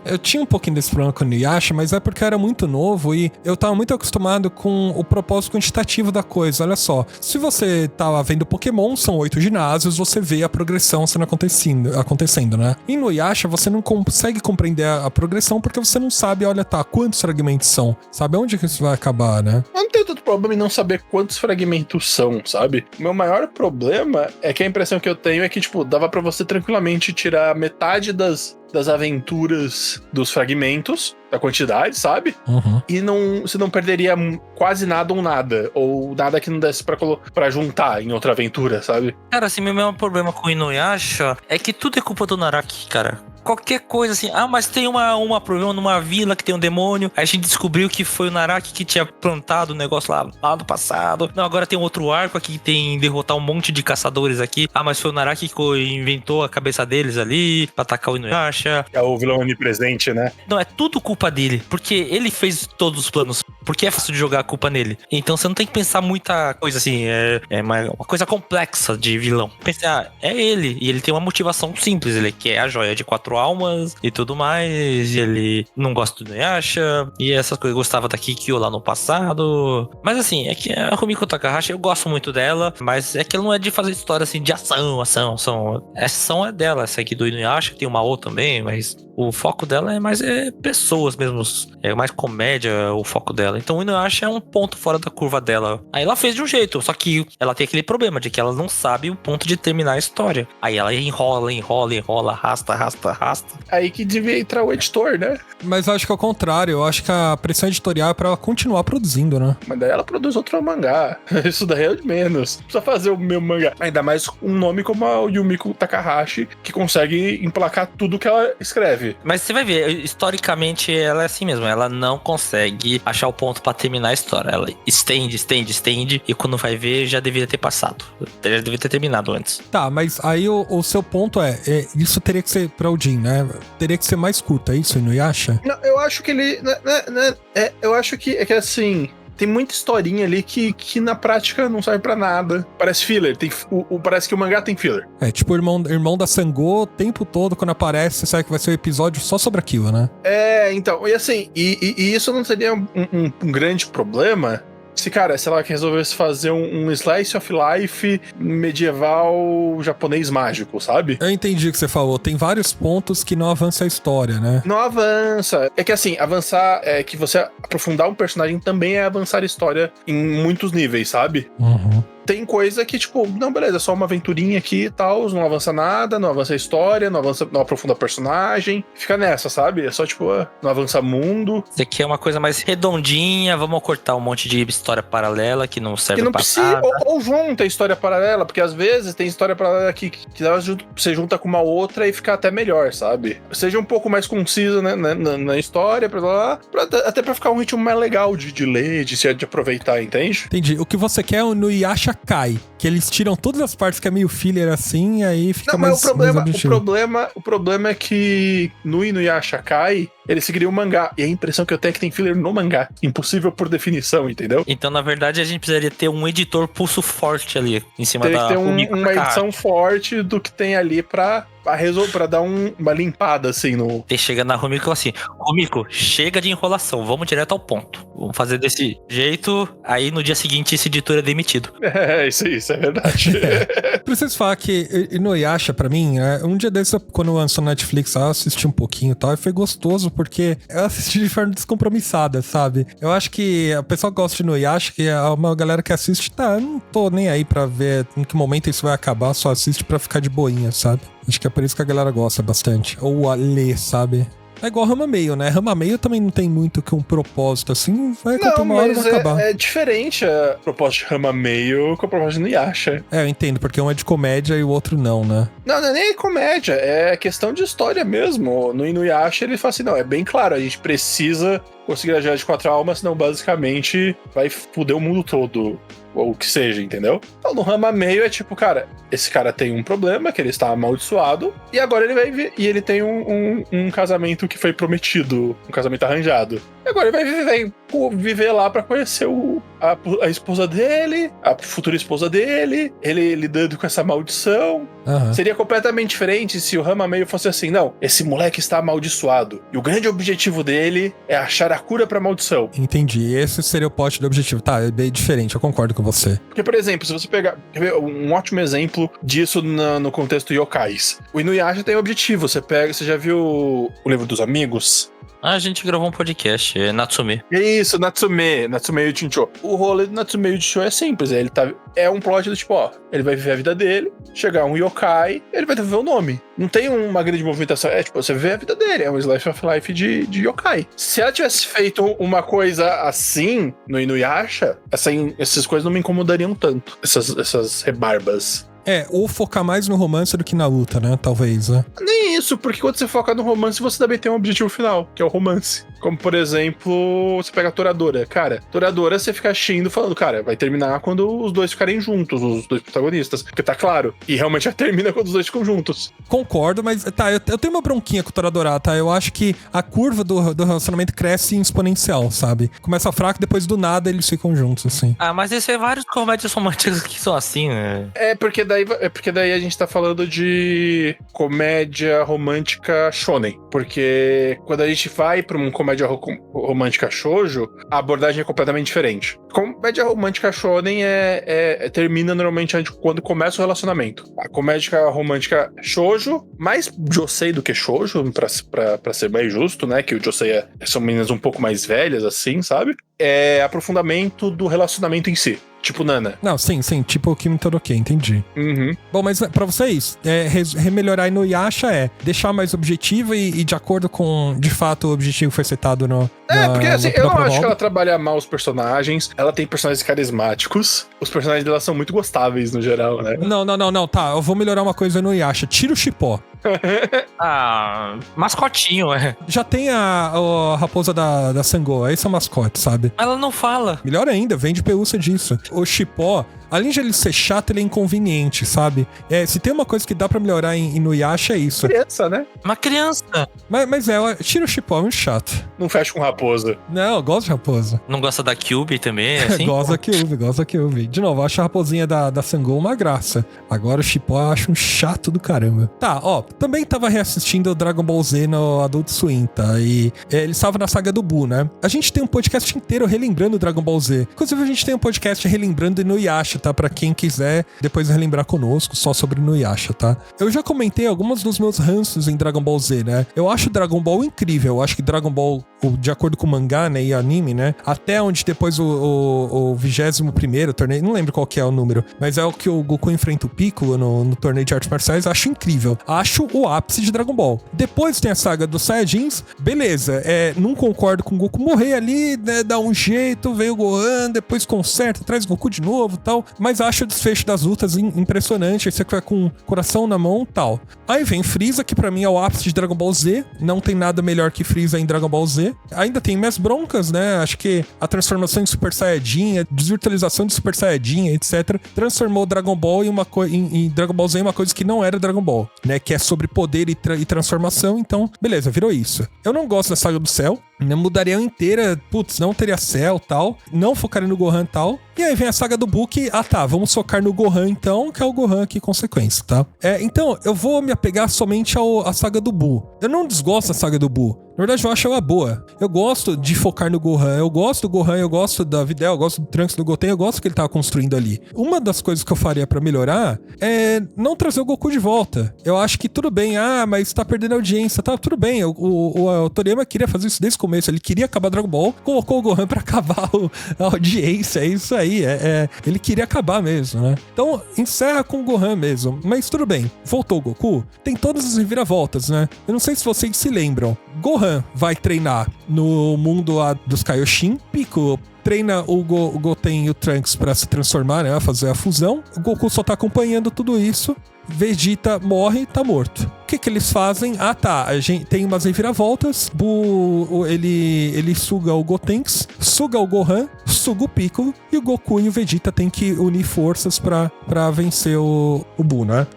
B: Eu tinha um pouquinho desse problema com o Inuyasha, mas é porque eu era muito novo e eu tava muito acostumado com o propósito quantitativo da coisa. Olha só, se você tava vendo Pokémon, são 8 ginásios, você vê a progressão sendo acontecendo, né? Em Inuyasha, você não consegue compreender a progressão porque você não sabe, olha, quantos fragmentos são, sabe onde que isso vai acabar, né?
C: Eu não tenho tanto problema em não saber quantos fragmentos são, sabe? O meu maior problema é que a impressão que eu tenho é que, tipo, dava pra você tranquilamente tirar metade das aventuras dos fragmentos, da quantidade, sabe?
B: Uhum.
C: E você não perderia quase nada ou nada. Ou nada que não desse pra juntar em outra aventura, sabe?
D: Cara, assim, meu maior problema com o Inuyasha é que tudo é culpa do Naraki, cara. Qualquer coisa assim, mas tem uma problema numa vila que tem um demônio. Aí a gente descobriu que foi o Naraki que tinha plantado o negócio lá no passado. Não, agora tem um outro arco aqui que tem derrotar um monte de caçadores aqui. Mas foi o Naraki que inventou a cabeça deles ali pra atacar o Inuyasha.
C: É o vilão onipresente, né?
D: Não, é tudo culpa dele, porque ele fez todos os planos. Porque é fácil de jogar a culpa nele. Então você não tem que pensar muita coisa assim, é uma coisa complexa de vilão. Pensar, é ele, e ele tem uma motivação simples, ele quer a joia de 4 almas e tudo mais, e ele não gosta do Inuyasha, e essas coisas, gostava da Kikyo lá no passado. Mas assim, é que a Rumiko Takahashi, eu gosto muito dela, mas é que ela não é de fazer história assim, de ação. Essa ação é dela, essa aqui do Inuyasha, tem uma outra também, mas o foco dela é mais pessoas mesmo, é mais comédia o foco dela. Então o Inuyasha é um ponto fora da curva dela. Aí ela fez de um jeito, só que ela tem aquele problema de que ela não sabe o ponto de terminar a história. Aí ela enrola, arrasta.
C: Aí que devia entrar o editor, né?
B: Mas eu acho que é o contrário, eu acho que a pressão editorial é pra ela continuar produzindo, né?
C: Mas daí ela produz outro mangá. Isso daí é de menos. Precisa fazer o meu mangá. Ainda mais um nome como a Yumiko Takahashi, que consegue emplacar tudo que ela escreve.
D: Mas você vai ver, historicamente ela é assim mesmo, ela não consegue achar o ponto pra terminar a história. Ela estende, e quando vai ver, já deveria ter passado. Já deveria ter terminado antes.
B: Tá, mas aí o seu ponto isso teria que ser pra o Jin, né? Teria que ser mais curto, é isso, Inuyasha?
C: Não, eu acho que ele... eu acho que é que assim... Tem muita historinha ali que na prática não serve pra nada. Parece filler. Parece que o mangá tem filler.
B: É, tipo o irmão da Sango, o tempo todo, quando aparece, você sabe que vai ser um episódio só sobre aquilo, né?
C: Então, e assim, e isso não seria um grande problema se ela resolvesse fazer um slice of life medieval japonês mágico, sabe?
B: Eu entendi o que você falou. Tem vários pontos que não avança a história, né?
C: Não avança. É que assim, avançar é que você aprofundar um personagem também é avançar a história em muitos níveis, sabe?
B: Uhum.
C: Tem coisa que, tipo, não, beleza, só uma aventurinha aqui e tal, não avança nada, não avança a história, não aprofunda o personagem. Fica nessa, sabe? É só, tipo, não avança mundo.
D: Isso aqui é uma coisa mais redondinha, vamos cortar um monte de história paralela que não serve pra
C: precisa,
D: nada.
C: ou junta a história paralela, porque às vezes tem história paralela que você junta com uma outra e fica até melhor, sabe? Seja um pouco mais concisa, né, na história, até pra ficar um ritmo mais legal de ler, de aproveitar, entende?
B: Entendi. O que você quer é o Inuyasha Kai, que eles tiram todas as partes que é meio filler assim, e aí fica mais
C: o problema é que no Inuyasha Kai, ele seguiria o mangá, e a impressão que eu tenho é que tem filler no mangá. Impossível por definição, entendeu?
D: Então, na verdade, a gente precisaria ter um editor pulso forte ali, em cima da...
C: Teria que ter uma edição forte do que tem ali pra dar uma limpada, assim, no...
D: Tem que chegar na Rumiko e falar assim, Rumiko, chega de enrolação, vamos direto ao ponto. Vamos fazer desse jeito, aí no dia seguinte esse editor é demitido.
C: Isso é verdade.
B: Preciso falar que Inuyasha, pra mim, um dia desses, quando lançou na Netflix, eu assisti um pouquinho e tal, e foi gostoso, porque eu assisti de forma descompromissada, sabe? Eu acho que a pessoa que gosta de Inuyasha, que é uma galera que assiste, eu não tô nem aí pra ver em que momento isso vai acabar, só assiste pra ficar de boinha, sabe? Acho que é por isso que a galera gosta bastante. Ou a ler, sabe? É igual Rama Meio, né? Rama Meio também não tem muito que um propósito assim, vai acabar uma hora e vai acabar.
C: É diferente a proposta de Rama Meio com a proposta de Inuyasha.
B: Eu entendo, porque um é de comédia e o outro não, né?
C: Não é nem comédia, é questão de história mesmo. No Inuyasha ele fala assim, não, é bem claro, a gente precisa conseguir a joia de 4 almas, senão basicamente vai foder o mundo todo. Ou o que seja, entendeu? Então no Rama Meio é tipo, cara, esse cara tem um problema, que ele está amaldiçoado, e agora ele vai ver, e ele tem um casamento que foi prometido, um casamento arranjado. Agora ele vai viver lá pra conhecer a esposa dele, a futura esposa dele, ele lidando com essa maldição.
B: Aham.
C: Seria completamente diferente se o Ranma meio fosse assim, não, esse moleque está amaldiçoado. E o grande objetivo dele é achar a cura pra maldição.
B: Entendi. Esse seria o plot do objetivo. Tá, é bem diferente, eu concordo com você.
C: Porque, por exemplo, se você pegar... Quer ver um ótimo exemplo disso no contexto yokais. O Inuyasha tem um objetivo. Você já viu o livro dos amigos?
D: A gente gravou um podcast, é Natsume.
C: Isso, Natsume Yuchincho. O rolê do Natsume Yuchincho é simples, é um plot do tipo, ó, ele vai viver a vida dele, chegar um yokai, ele vai viver o nome. Não tem uma grande movimentação, tipo, você vê a vida dele, é um slice of life de yokai. Se ela tivesse feito uma coisa assim no Inuyasha, essas coisas não me incomodariam tanto, essas rebarbas.
B: Ou focar mais no romance do que na luta, né? Talvez, né?
C: Nem isso, porque quando você foca no romance, você também tem um objetivo final, que é o romance. Como, por exemplo, você pega a Toradora. Cara, Toradora você fica assistindo falando, cara, vai terminar quando os dois ficarem juntos, os dois protagonistas. Porque tá claro. E realmente já termina quando os dois ficam juntos.
B: Concordo, mas tá, eu tenho uma bronquinha com o Toradora, tá? Eu acho que a curva do relacionamento cresce em exponencial, sabe? Começa fraco, depois do nada eles ficam juntos, assim.
D: Ah, mas esse é vários comédias românticas que são assim, né?
C: É porque daí a gente tá falando de comédia romântica shonen. Porque quando a gente vai pra uma comédia romântica shoujo, a abordagem é completamente diferente. Comédia romântica shonen termina normalmente quando começa o relacionamento. A comédia romântica shoujo, mais josei do que shoujo, pra ser mais justo, né? Que o josei são meninas um pouco mais velhas, assim, sabe? É aprofundamento do relacionamento em si. Tipo Nana.
B: Não, sim, tipo o Kimi Todoroki, entendi.
C: Uhum.
B: Bom, mas pra vocês, remelhorar Inuyasha deixar mais objetivo e de acordo com, de fato, o objetivo que foi setado no...
C: Porque assim, eu não acho que ela trabalha mal os personagens, ela tem personagens carismáticos, os personagens dela são muito gostáveis no geral, né?
B: Não, tá, eu vou melhorar uma coisa no Inuyasha, tira o Cipó.
D: Mascotinho,
B: Já tem a raposa da Sangoa, esse é o mascote, sabe?
D: Ela não fala.
B: Melhor ainda, vende pelúcia disso. O Cipó, além de ele ser chato, ele é inconveniente, sabe? Se tem uma coisa que dá pra melhorar em Inuyasha é isso.
C: Criança, né?
D: Uma criança.
B: Mas tira o Cipó, é muito chato.
C: Não fecha com raposa.
B: Não, eu gosto de raposa.
D: Não gosta da Kyuubi também, assim?
B: Gosto da Kyuubi. De novo, eu acho a raposinha da Sangoa uma graça. Agora o Cipó eu acho um chato do caramba. Tá, também tava reassistindo o Dragon Ball Z no Adult Swim, tá? E ele estava na saga do Buu, né? A gente tem um podcast inteiro relembrando o Dragon Ball Z. Inclusive, a gente tem um podcast relembrando Inuyasha, tá? Pra quem quiser depois relembrar conosco só sobre Inuyasha, tá? Eu já comentei alguns dos meus ranços em Dragon Ball Z, né? Eu acho Dragon Ball incrível. Eu acho que Dragon Ball, de acordo com o mangá, né, e anime, né? Até onde depois o 21º torneio, não lembro qual que é o número, mas é o que o Goku enfrenta o Piccolo no torneio de artes marciais. Acho incrível. Acho o ápice de Dragon Ball. Depois tem a saga dos Saiyajins. Beleza, não concordo com o Goku morrer ali, né? Dá um jeito, veio o Gohan, depois conserta, traz o Goku de novo e tal. Mas acho o desfecho das lutas impressionante. Aí você vai com o coração na mão e tal. Aí vem Freeza, que pra mim é o ápice de Dragon Ball Z. Não tem nada melhor que Freeza em Dragon Ball Z. Ainda tem minhas broncas, né? Acho que a transformação em Super Saiyajin, a desvirtualização de Super Saiyajin, etc., transformou Dragon Ball em Dragon Ball Z em uma coisa que não era Dragon Ball, né? Que é sobre poder e transformação. Então, beleza, virou isso. Eu não gosto da saga do Cell. Eu mudaria inteira, não teria Cell tal, não focaria no Gohan tal. E aí vem a saga do Buu que, vamos focar no Gohan então, que é o Gohan aqui consequência, tá? Então, eu vou me apegar somente à saga do Buu. Eu não desgosto da saga do Buu. Na verdade, eu acho ela boa. Eu gosto de focar no Gohan. Eu gosto do Gohan, eu gosto da Videl, eu gosto do Trunks, do Goten, eu gosto do que ele tava construindo ali. Uma das coisas que eu faria pra melhorar é não trazer o Goku de volta. Eu acho que tudo bem, mas tá perdendo audiência, tá? Tudo bem, o Toriyama queria fazer isso desde o começo. Ele queria acabar Dragon Ball, colocou o Gohan pra acabar a audiência. É isso aí, ele queria acabar mesmo, né? Então, encerra com o Gohan mesmo. Mas tudo bem, voltou o Goku, tem todas as reviravoltas, né? Eu não sei se vocês se lembram. Gohan vai treinar no mundo lá dos Kaioshin. Piccolo treina o Goten e o Trunks pra se transformar, né? Fazer a fusão. O Goku só tá acompanhando tudo isso. Vegeta morre e tá morto. O que eles fazem? A gente tem umas reviravoltas. Ele suga o Gotenks, suga o Gohan, suga o Piccolo e o Goku e o Vegeta têm que unir forças pra vencer o Buu, né?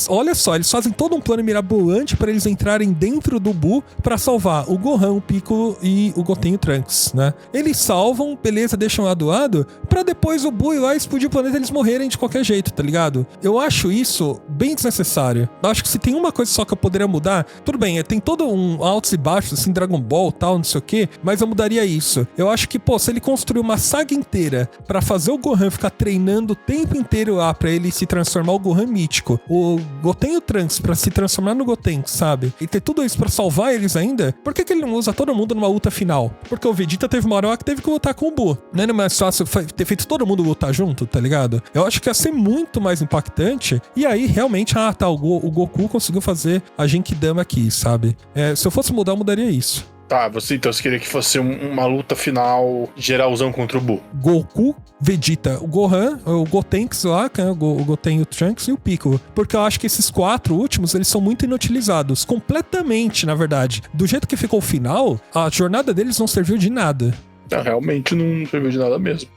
B: Olha só, eles fazem todo um plano mirabolante pra eles entrarem dentro do Buu pra salvar o Gohan, o Piccolo e o Goten e o Trunks, né? Eles salvam, beleza, deixam lá do lado, pra depois o Buu ir lá explodir o planeta e eles morrerem de qualquer jeito, tá ligado? Eu acho isso bem desnecessário. Eu acho que se tem uma coisa só que eu poderia mudar, tudo bem, tem todo um altos e baixos, assim, Dragon Ball, tal, não sei o que, mas eu mudaria isso. Eu acho que, pô, se ele construir uma saga inteira pra fazer o Gohan ficar treinando o tempo inteiro lá pra ele se transformar o Gohan mítico, o Goten e o Trunks pra se transformar no Goten, sabe? E ter tudo isso pra salvar eles ainda, por que ele não usa todo mundo numa luta final? Porque o Vegeta teve uma hora lá que teve que lutar com o Buu. Não era mais fácil ter feito todo mundo lutar junto, tá ligado? Eu acho que ia ser muito mais impactante. E aí, realmente, o Goku conseguiu fazer a Genkidama aqui, sabe? Se eu fosse mudar, eu mudaria isso.
C: Tá, então você queria que fosse uma luta final geralzão contra o Buu.
B: Goku, Vegeta, o Gohan, o Gotenks lá, o Goten, o Trunks e o Piccolo. Porque eu acho que esses 4 últimos, eles são muito inutilizados. Completamente, na verdade. Do jeito que ficou o final, a jornada deles não serviu de nada.
C: Não, realmente não serviu de nada mesmo.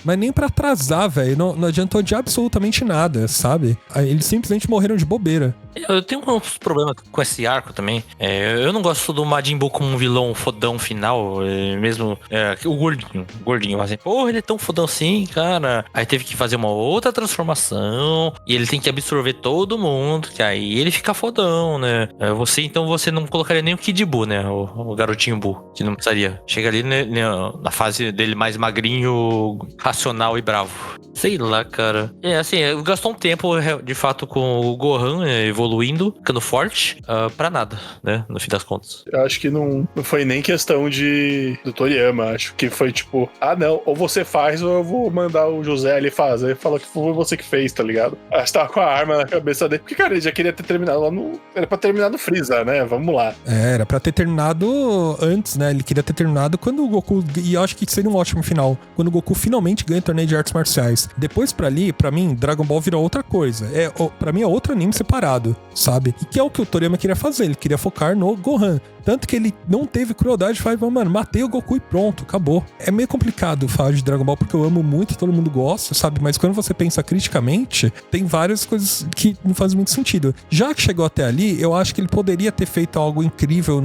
B: Mas nem pra atrasar, velho. Não adiantou de absolutamente nada, sabe? Eles simplesmente morreram de bobeira.
D: Eu tenho uns problemas com esse arco também. Eu não gosto do Majin Buu como um vilão fodão final. Mesmo o gordinho, assim, porra, ele é tão fodão assim, cara. Aí teve que fazer uma outra transformação. E ele tem que absorver todo mundo. Que aí ele fica fodão, né? Então você não colocaria nem o Kid Buu, né? O garotinho Buu, que não precisaria. Chega ali, né, na fase dele mais magrinho, racional e bravo. Sei lá, cara. Assim, gastou um tempo, de fato, com o Gohan evoluindo, ficando forte, pra nada, né? No fim das contas.
C: Eu acho que não foi nem questão do Toriyama. Acho que foi tipo, não, ou você faz ou eu vou mandar o José ali fazer. Ele falou que foi você que fez, tá ligado? Acho que tava com a arma na cabeça dele. Porque, cara, ele já queria ter terminado lá no... Era pra terminar no Freeza, né? Vamos lá.
B: Era pra ter terminado antes, né? Ele queria ter terminado quando o Goku... E eu acho que seria um ótimo final. Quando o Goku finalmente ganha o torneio de artes marciais. Depois, pra mim, Dragon Ball virou outra coisa. Pra mim, é outro anime separado, sabe? E que é o que o Toriyama queria fazer. Ele queria focar no Gohan. Tanto que ele não teve crueldade de falar, mano, matei o Goku e pronto, acabou. É meio complicado falar de Dragon Ball porque eu amo muito, todo mundo gosta, sabe? Mas quando você pensa criticamente, tem várias coisas que não fazem muito sentido. Já que chegou até ali, eu acho que ele poderia ter feito algo incrível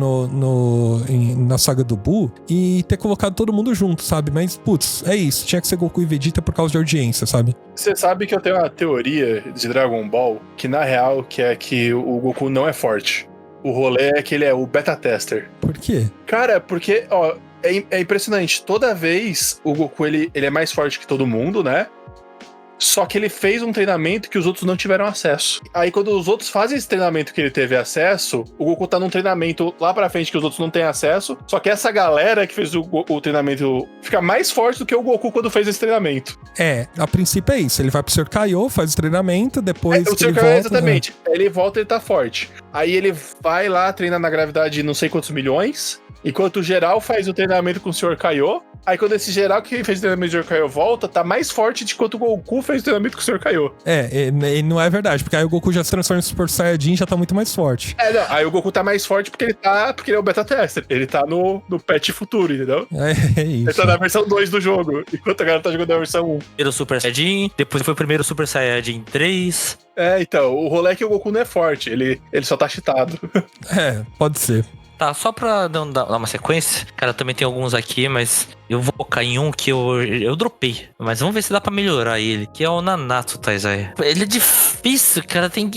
B: na saga do Buu e ter colocado todo mundo junto, sabe? Mas, putz, é isso. Tinha que ser Goku e Vegeta por causa de audiência, sabe?
C: Você sabe que eu tenho uma teoria de Dragon Ball que, na real, que é que o Goku não é forte. O rolê é que ele é o beta tester.
B: Por quê?
C: Cara, porque, é impressionante. Toda vez o Goku, ele é mais forte que todo mundo, né? Só que ele fez um treinamento que os outros não tiveram acesso. Aí quando os outros fazem esse treinamento que ele teve acesso, o Goku tá num treinamento lá pra frente que os outros não têm acesso. Só que essa galera que fez o treinamento fica mais forte do que o Goku quando fez esse treinamento.
B: A princípio é isso. Ele vai pro Sr. Kaiô, faz o treinamento, depois
C: o
B: ele
C: volta... Exatamente.
B: Né?
C: Ele volta e ele tá forte. Aí ele vai lá, treina na gravidade de não sei quantos milhões. Enquanto o geral faz o treinamento com o Sr. Kaiô. Aí quando esse geral que fez o treinamento com o Sr. Kaiô volta, tá mais forte de quanto o Goku fez o treinamento com o Sr. Kaiô.
B: Não é verdade, porque aí o Goku já se transforma em Super Saiyajin e já tá muito mais forte.
C: Não, aí o Goku tá mais forte porque ele é o beta tester. Ele tá no patch futuro, entendeu?
B: É isso.
C: Ele tá na versão 2 do jogo, enquanto a galera tá jogando na versão 1.
D: Primeiro Super Saiyajin, depois foi o primeiro Super Saiyajin 3.
C: Então, o rolê é que o Goku não é forte, ele só tá cheatado.
B: Pode ser.
D: Tá, só pra dar uma sequência, cara, também tem alguns aqui, mas eu vou focar em um que eu dropei. Mas vamos ver se dá pra melhorar ele, que é o Nanatsu Taizai. Ele é difícil, cara, tem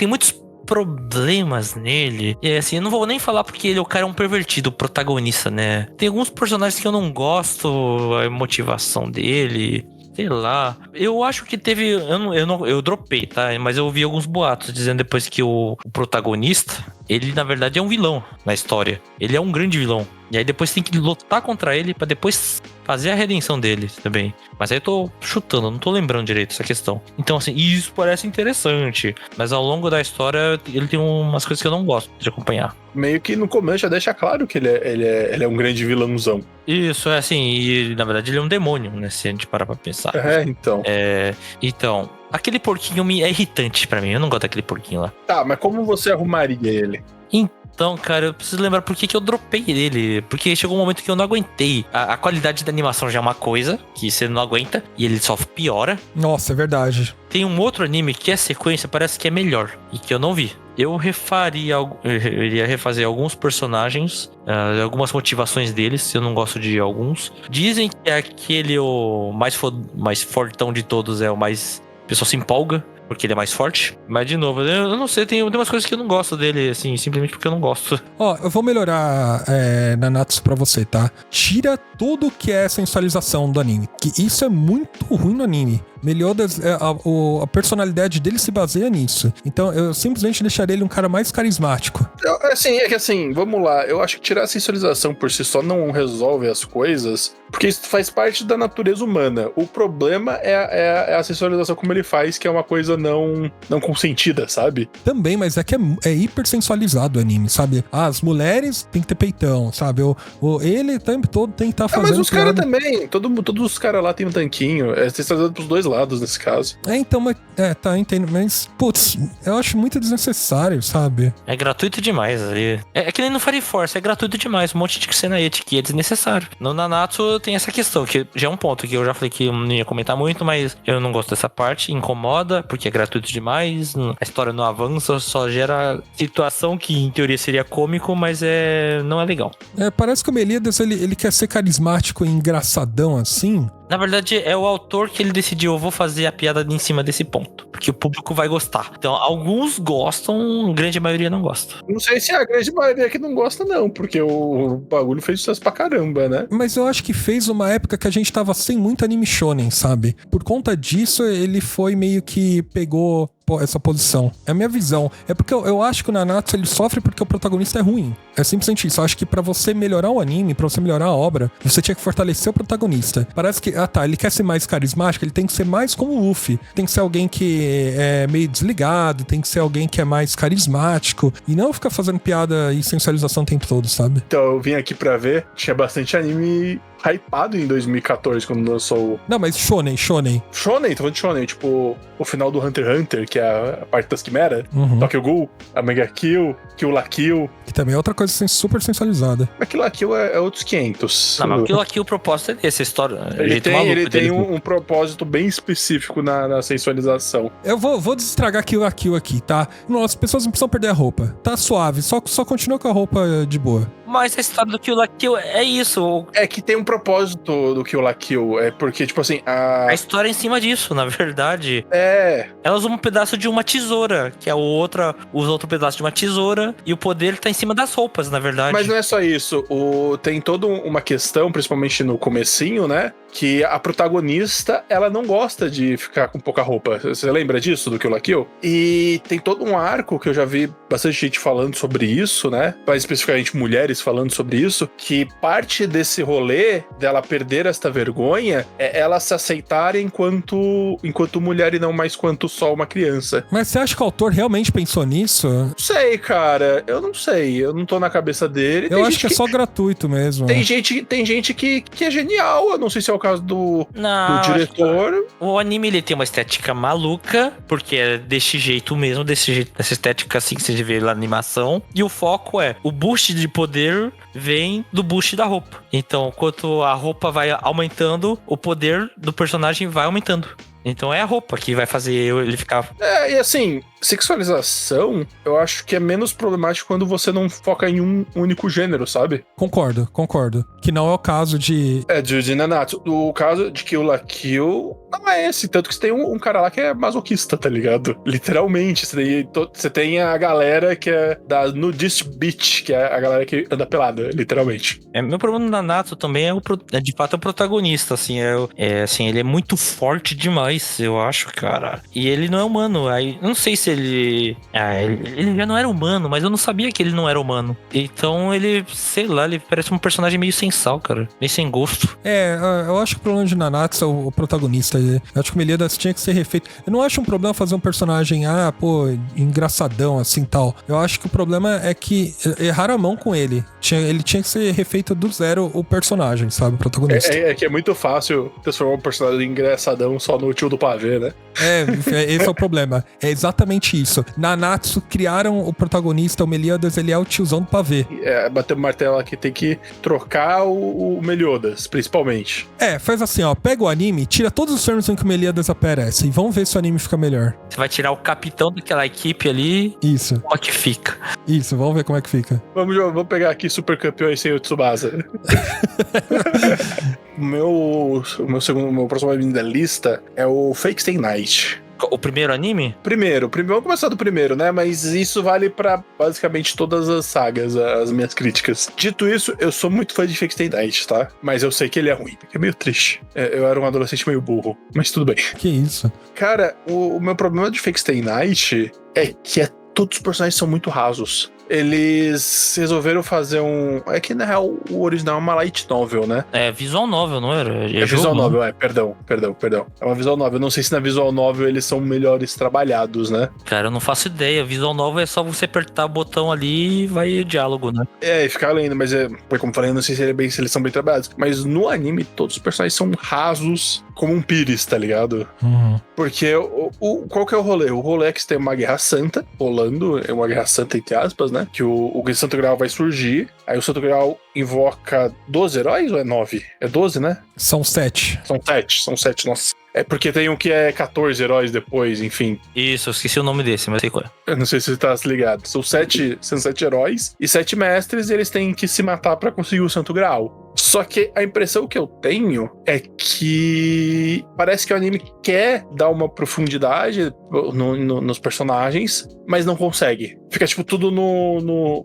D: muitos problemas nele. E assim, eu não vou nem falar porque o cara é um pervertido, o protagonista, né? Tem alguns personagens que eu não gosto, a motivação dele... Sei lá. Eu acho que teve... Eu dropei, tá? Mas eu ouvi alguns boatos dizendo depois que o protagonista, ele na verdade é um vilão na história. Ele é um grande vilão. E aí depois tem que lutar contra ele pra depois fazer a redenção dele também. Mas aí eu tô chutando, não tô lembrando direito essa questão. Então assim, isso parece interessante. Mas ao longo da história, ele tem umas coisas que eu não gosto de acompanhar.
C: Meio que no começo já deixa claro que ele é um grande vilãozão.
D: Isso, é assim, e na verdade ele é um demônio, né? Se a gente parar pra pensar.
C: Então.
D: Então, aquele porquinho é irritante pra mim, eu não gosto daquele porquinho lá.
C: Tá, mas como você arrumaria ele?
D: Então, cara, eu preciso lembrar por que eu dropei ele. Porque chegou um momento que eu não aguentei. A qualidade da animação já é uma coisa que você não aguenta. E ele só piora.
B: Nossa, é verdade.
D: Tem um outro anime que a sequência parece que é melhor. E que eu não vi. Eu iria refazer alguns personagens, algumas motivações deles, se eu não gosto de alguns. Dizem que aquele o mais fortão de todos é o mais... O pessoal se empolga, porque ele é mais forte. Mas, de novo, eu não sei, tem umas coisas que eu não gosto dele, assim, simplesmente porque eu não gosto.
B: Ó, eu vou melhorar Nanatsu pra você, tá? Tira tudo que é sensualização do anime, que isso é muito ruim no anime. A personalidade dele se baseia nisso. Então, eu simplesmente deixaria ele um cara mais carismático.
C: Assim, vamos lá. Eu acho que tirar a sensualização por si só não resolve as coisas, porque isso faz parte da natureza humana. O problema é a sensualização como ele faz, que é uma coisa não consentida, sabe?
B: Também, mas é que é hiper sensualizado o anime, sabe? As mulheres tem que ter peitão, sabe? Ele o tempo todo tem que estar fazendo...
C: Mas os caras também. Todos os caras lá tem um tanquinho. É sensualizado pros dois lados nesse caso.
B: Então, mas... tá, entendo. Mas, putz, eu acho muito desnecessário, sabe?
D: É gratuito demais ali. É que nem no Fire Force, é gratuito demais. Um monte de cena que é desnecessário. No Nanatsu tem essa questão, que já é um ponto que eu já falei que eu não ia comentar muito, mas eu não gosto dessa parte. Incomoda, porque é gratuito demais. A história não avança, só gera situação que em teoria seria cômico, mas não é legal.
B: Parece que o Meliodas, ele quer ser carismático e engraçadão assim.
D: Na verdade, é o autor que ele decidiu, eu vou fazer a piada em cima desse ponto, porque o público vai gostar. Então, alguns gostam, a grande maioria não gosta.
C: Não sei se é a grande maioria que não gosta, não, porque o bagulho fez sucesso pra caramba, né?
B: Mas eu acho que fez uma época que a gente tava sem muito anime shonen, sabe? Por conta disso, ele foi meio que pegou essa posição. É a minha visão. É porque eu acho que o Nanatsu, ele sofre porque o protagonista é ruim. É simplesmente isso. Eu acho que pra você melhorar o anime, pra você melhorar a obra, você tinha que fortalecer o protagonista. Parece que, ele quer ser mais carismático, ele tem que ser mais como o Luffy. Tem que ser alguém que é meio desligado, tem que ser alguém que é mais carismático, e não ficar fazendo piada e sensualização o tempo todo, sabe?
C: Então, eu vim aqui pra ver, tinha bastante anime hypado em 2014, quando lançou o...
B: Não, mas shonen.
C: Shonen, tô falando de shonen, tipo, o final do Hunter x Hunter, que é a parte das quimeras, Tokyo Ghoul, a Mega Kill, Kill la Kill.
B: Que também é outra coisa super sensualizada.
C: Mas Kill la Kill é outros 500.
D: Não, mas Kill la Kill, o propósito é desse, história.
C: Ele tem um propósito bem específico na sensualização.
B: Eu vou destragar Kill la Kill aqui, tá? Não, as pessoas não precisam perder a roupa. Tá suave, só continua com a roupa de boa.
D: Mas a história do Kill la Kill é isso.
C: É que tem um propósito do Kill la Kill. É porque, tipo assim,
D: a história é em cima disso, na verdade. Elas usam um pedaço de uma tesoura, que a outra usa outro pedaço de uma tesoura, e o poder tá em cima das roupas, na verdade.
C: Mas não é só isso. Tem toda uma questão, principalmente no comecinho, né? Que a protagonista, ela não gosta de ficar com pouca roupa. Você lembra disso, do Kill la Kill? E tem todo um arco que eu já vi bastante gente falando sobre isso, né? Mais especificamente mulheres falando sobre isso, que parte desse rolê dela perder esta vergonha é ela se aceitar enquanto mulher e não mais quanto só uma criança.
B: Mas você acha que o autor realmente pensou nisso?
C: Não sei, cara. Eu não sei. Eu não tô na cabeça dele.
B: Eu acho que é só gratuito mesmo.
C: Tem gente que é genial. Eu não sei se é o caso do diretor.
D: O anime, ele tem uma estética maluca, porque é desse jeito mesmo, dessa estética assim que você vê na animação. E o foco é, o boost de poder vem do boost da roupa. Então, enquanto a roupa vai aumentando, o poder do personagem vai aumentando. Então é a roupa que vai fazer ele ficar...
C: E assim, sexualização, eu acho que é menos problemático quando você não foca em um único gênero, sabe?
B: Concordo. Que não é o caso de...
C: de Nanatsu. O caso de Kill la Kill não é esse. Tanto que você tem um cara lá que é masoquista, tá ligado? Literalmente. Você tem a galera que é da Nudist Beach, que é a galera que anda pelada, literalmente.
D: Meu problema no Nanatsu também de fato é o protagonista, assim. Assim, ele é muito forte demais, eu acho, cara. E ele não é humano. Aí, não sei se ele já não era humano, mas eu não sabia que ele não era humano. Então ele, sei lá, ele parece um personagem meio sem sal, cara. Meio sem gosto.
B: Eu acho que o problema de Nanatsu é o protagonista. Eu acho que o Meliodas tinha que ser refeito. Eu não acho um problema fazer um personagem, engraçadão, assim, tal. Eu acho que o problema é que erraram a mão com ele. Ele tinha que ser refeito do zero o personagem, sabe? O protagonista.
C: É que é muito fácil transformar um personagem engraçadão só no último tio do pavê, né?
B: Esse é o problema. É exatamente isso. Na Natsu, criaram o protagonista, o Meliodas, ele é o tiozão do pavê.
C: Bater o martelo aqui, tem que trocar o Meliodas, principalmente.
B: Faz assim, ó. Pega o anime, tira todos os termos em que o Meliodas aparece e vamos ver se o anime fica melhor.
D: Você vai tirar o capitão daquela equipe ali.
B: Isso.
D: Como é que fica?
B: Isso, vamos ver como é que fica.
C: Vamos pegar aqui Super Campeões sem o Tsubasa. O meu próximo anime da lista é o Fate Stay Night.
D: O primeiro anime?
C: Primeiro, vamos começar do primeiro, né? Mas isso vale pra basicamente todas as sagas, as minhas críticas. Dito isso, eu sou muito fã de Fate Stay Night, tá? Mas eu sei que ele é ruim, porque é meio triste. Eu era um adolescente meio burro, mas tudo bem.
B: Que isso?
C: Cara, o meu problema de Fate Stay Night é que todos os personagens são muito rasos. Eles resolveram fazer um... É que, na real, o original é uma light novel, né?
D: É visual novel, não era?
C: É visual novel, perdão. É uma visual novel. Eu não sei se na visual novel eles são melhores trabalhados, né?
D: Cara, eu não faço ideia. Visual novel é só você apertar o botão ali e vai diálogo, né?
C: E ficar lendo, mas como eu falei, eu não sei se eles são bem trabalhados. Mas no anime, todos os personagens são rasos como um pires, tá ligado?
B: Uhum.
C: Porque qual que é o rolê? O rolê é que você tem uma guerra santa rolando, é uma guerra santa entre aspas, né? Que o Santo Graal vai surgir, aí o Santo Graal invoca 12 heróis ou é 9? É 12, né?
B: São 7.
C: São 7, nossa. É porque tem um que é 14 heróis depois, enfim.
D: Isso, eu esqueci o nome desse, mas sei qual é.
C: Eu não sei se você tá ligado. São 7 heróis e 7 mestres, e eles têm que se matar pra conseguir o Santo Graal. Só que a impressão que eu tenho é que parece que o anime quer dar uma profundidade nos personagens, mas não consegue. Fica, tipo, tudo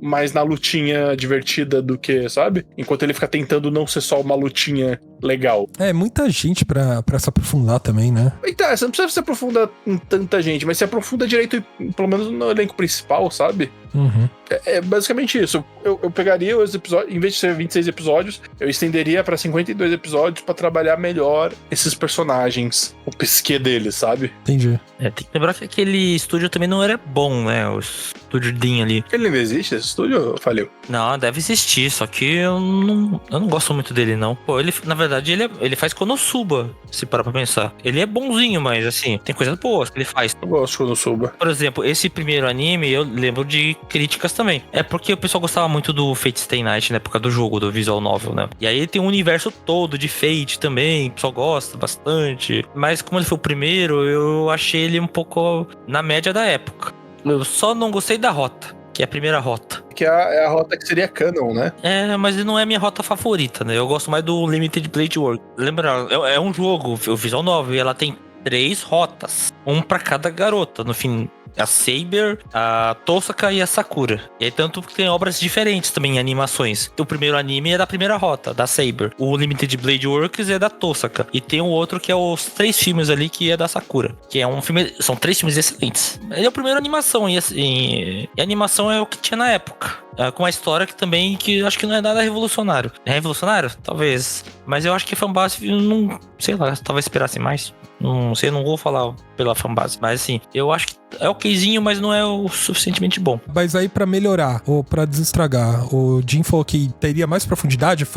C: mais na lutinha divertida do que, sabe? Enquanto ele fica tentando não ser só uma lutinha legal.
B: Muita gente pra se aprofundar também, né?
C: Então, você não precisa se aprofundar em tanta gente, mas se aprofunda direito, pelo menos no elenco principal, sabe?
B: Uhum.
C: É basicamente isso. Eu pegaria os episódios, em vez de ser 26 episódios, eu estenderia pra 52 episódios pra trabalhar melhor esses personagens, o psique deles, sabe?
B: Entendi.
D: Tem que lembrar que aquele estúdio também não era bom, né? O estúdio DIN ali.
C: Ele ainda existe, esse estúdio? Faliu.
D: Não, deve existir, só que eu não gosto muito dele, não. Pô, ele, na verdade, ele faz Konosuba, se parar pra pensar. Ele é bonzinho, mas, assim, tem coisas boas que ele faz.
C: Eu gosto de Konosuba.
D: Por exemplo, esse primeiro anime, eu lembro de críticas também. É porque o pessoal gostava muito do Fate Stay Night na época do jogo, do visual novel, né? E aí tem um universo todo de Fate também, o pessoal gosta bastante. Mas como ele foi o primeiro, eu achei ele um pouco na média da época. Eu só não gostei da rota, que é a primeira rota.
C: Que é a rota que seria canon, né?
D: Mas não é a minha rota favorita, né? Eu gosto mais do Limited Blade Work. Lembra, é um jogo, o visual novel, e ela tem 3 rotas. Um pra cada garota, no fim. A Saber, a Tosaka e a Sakura. E aí, tanto que tem obras diferentes também em animações. O primeiro anime é da primeira rota, da Saber. O Limited Blade Works é da Tosaka. E tem um outro que é os 3 filmes ali, que é da Sakura. Que é um filme... São 3 filmes excelentes. Ele é a primeira animação. E a animação é o que tinha na época. Com uma história que também, que acho que não é nada revolucionário. É revolucionário? Talvez. Mas eu acho que a fanbase não... Sei lá, talvez esperasse mais. Não sei, não vou falar pela fanbase. Mas assim, eu acho que é okzinho, mas não é o suficientemente bom.
B: Mas aí pra melhorar, ou pra desestragar, o Jim falou que teria mais profundidade,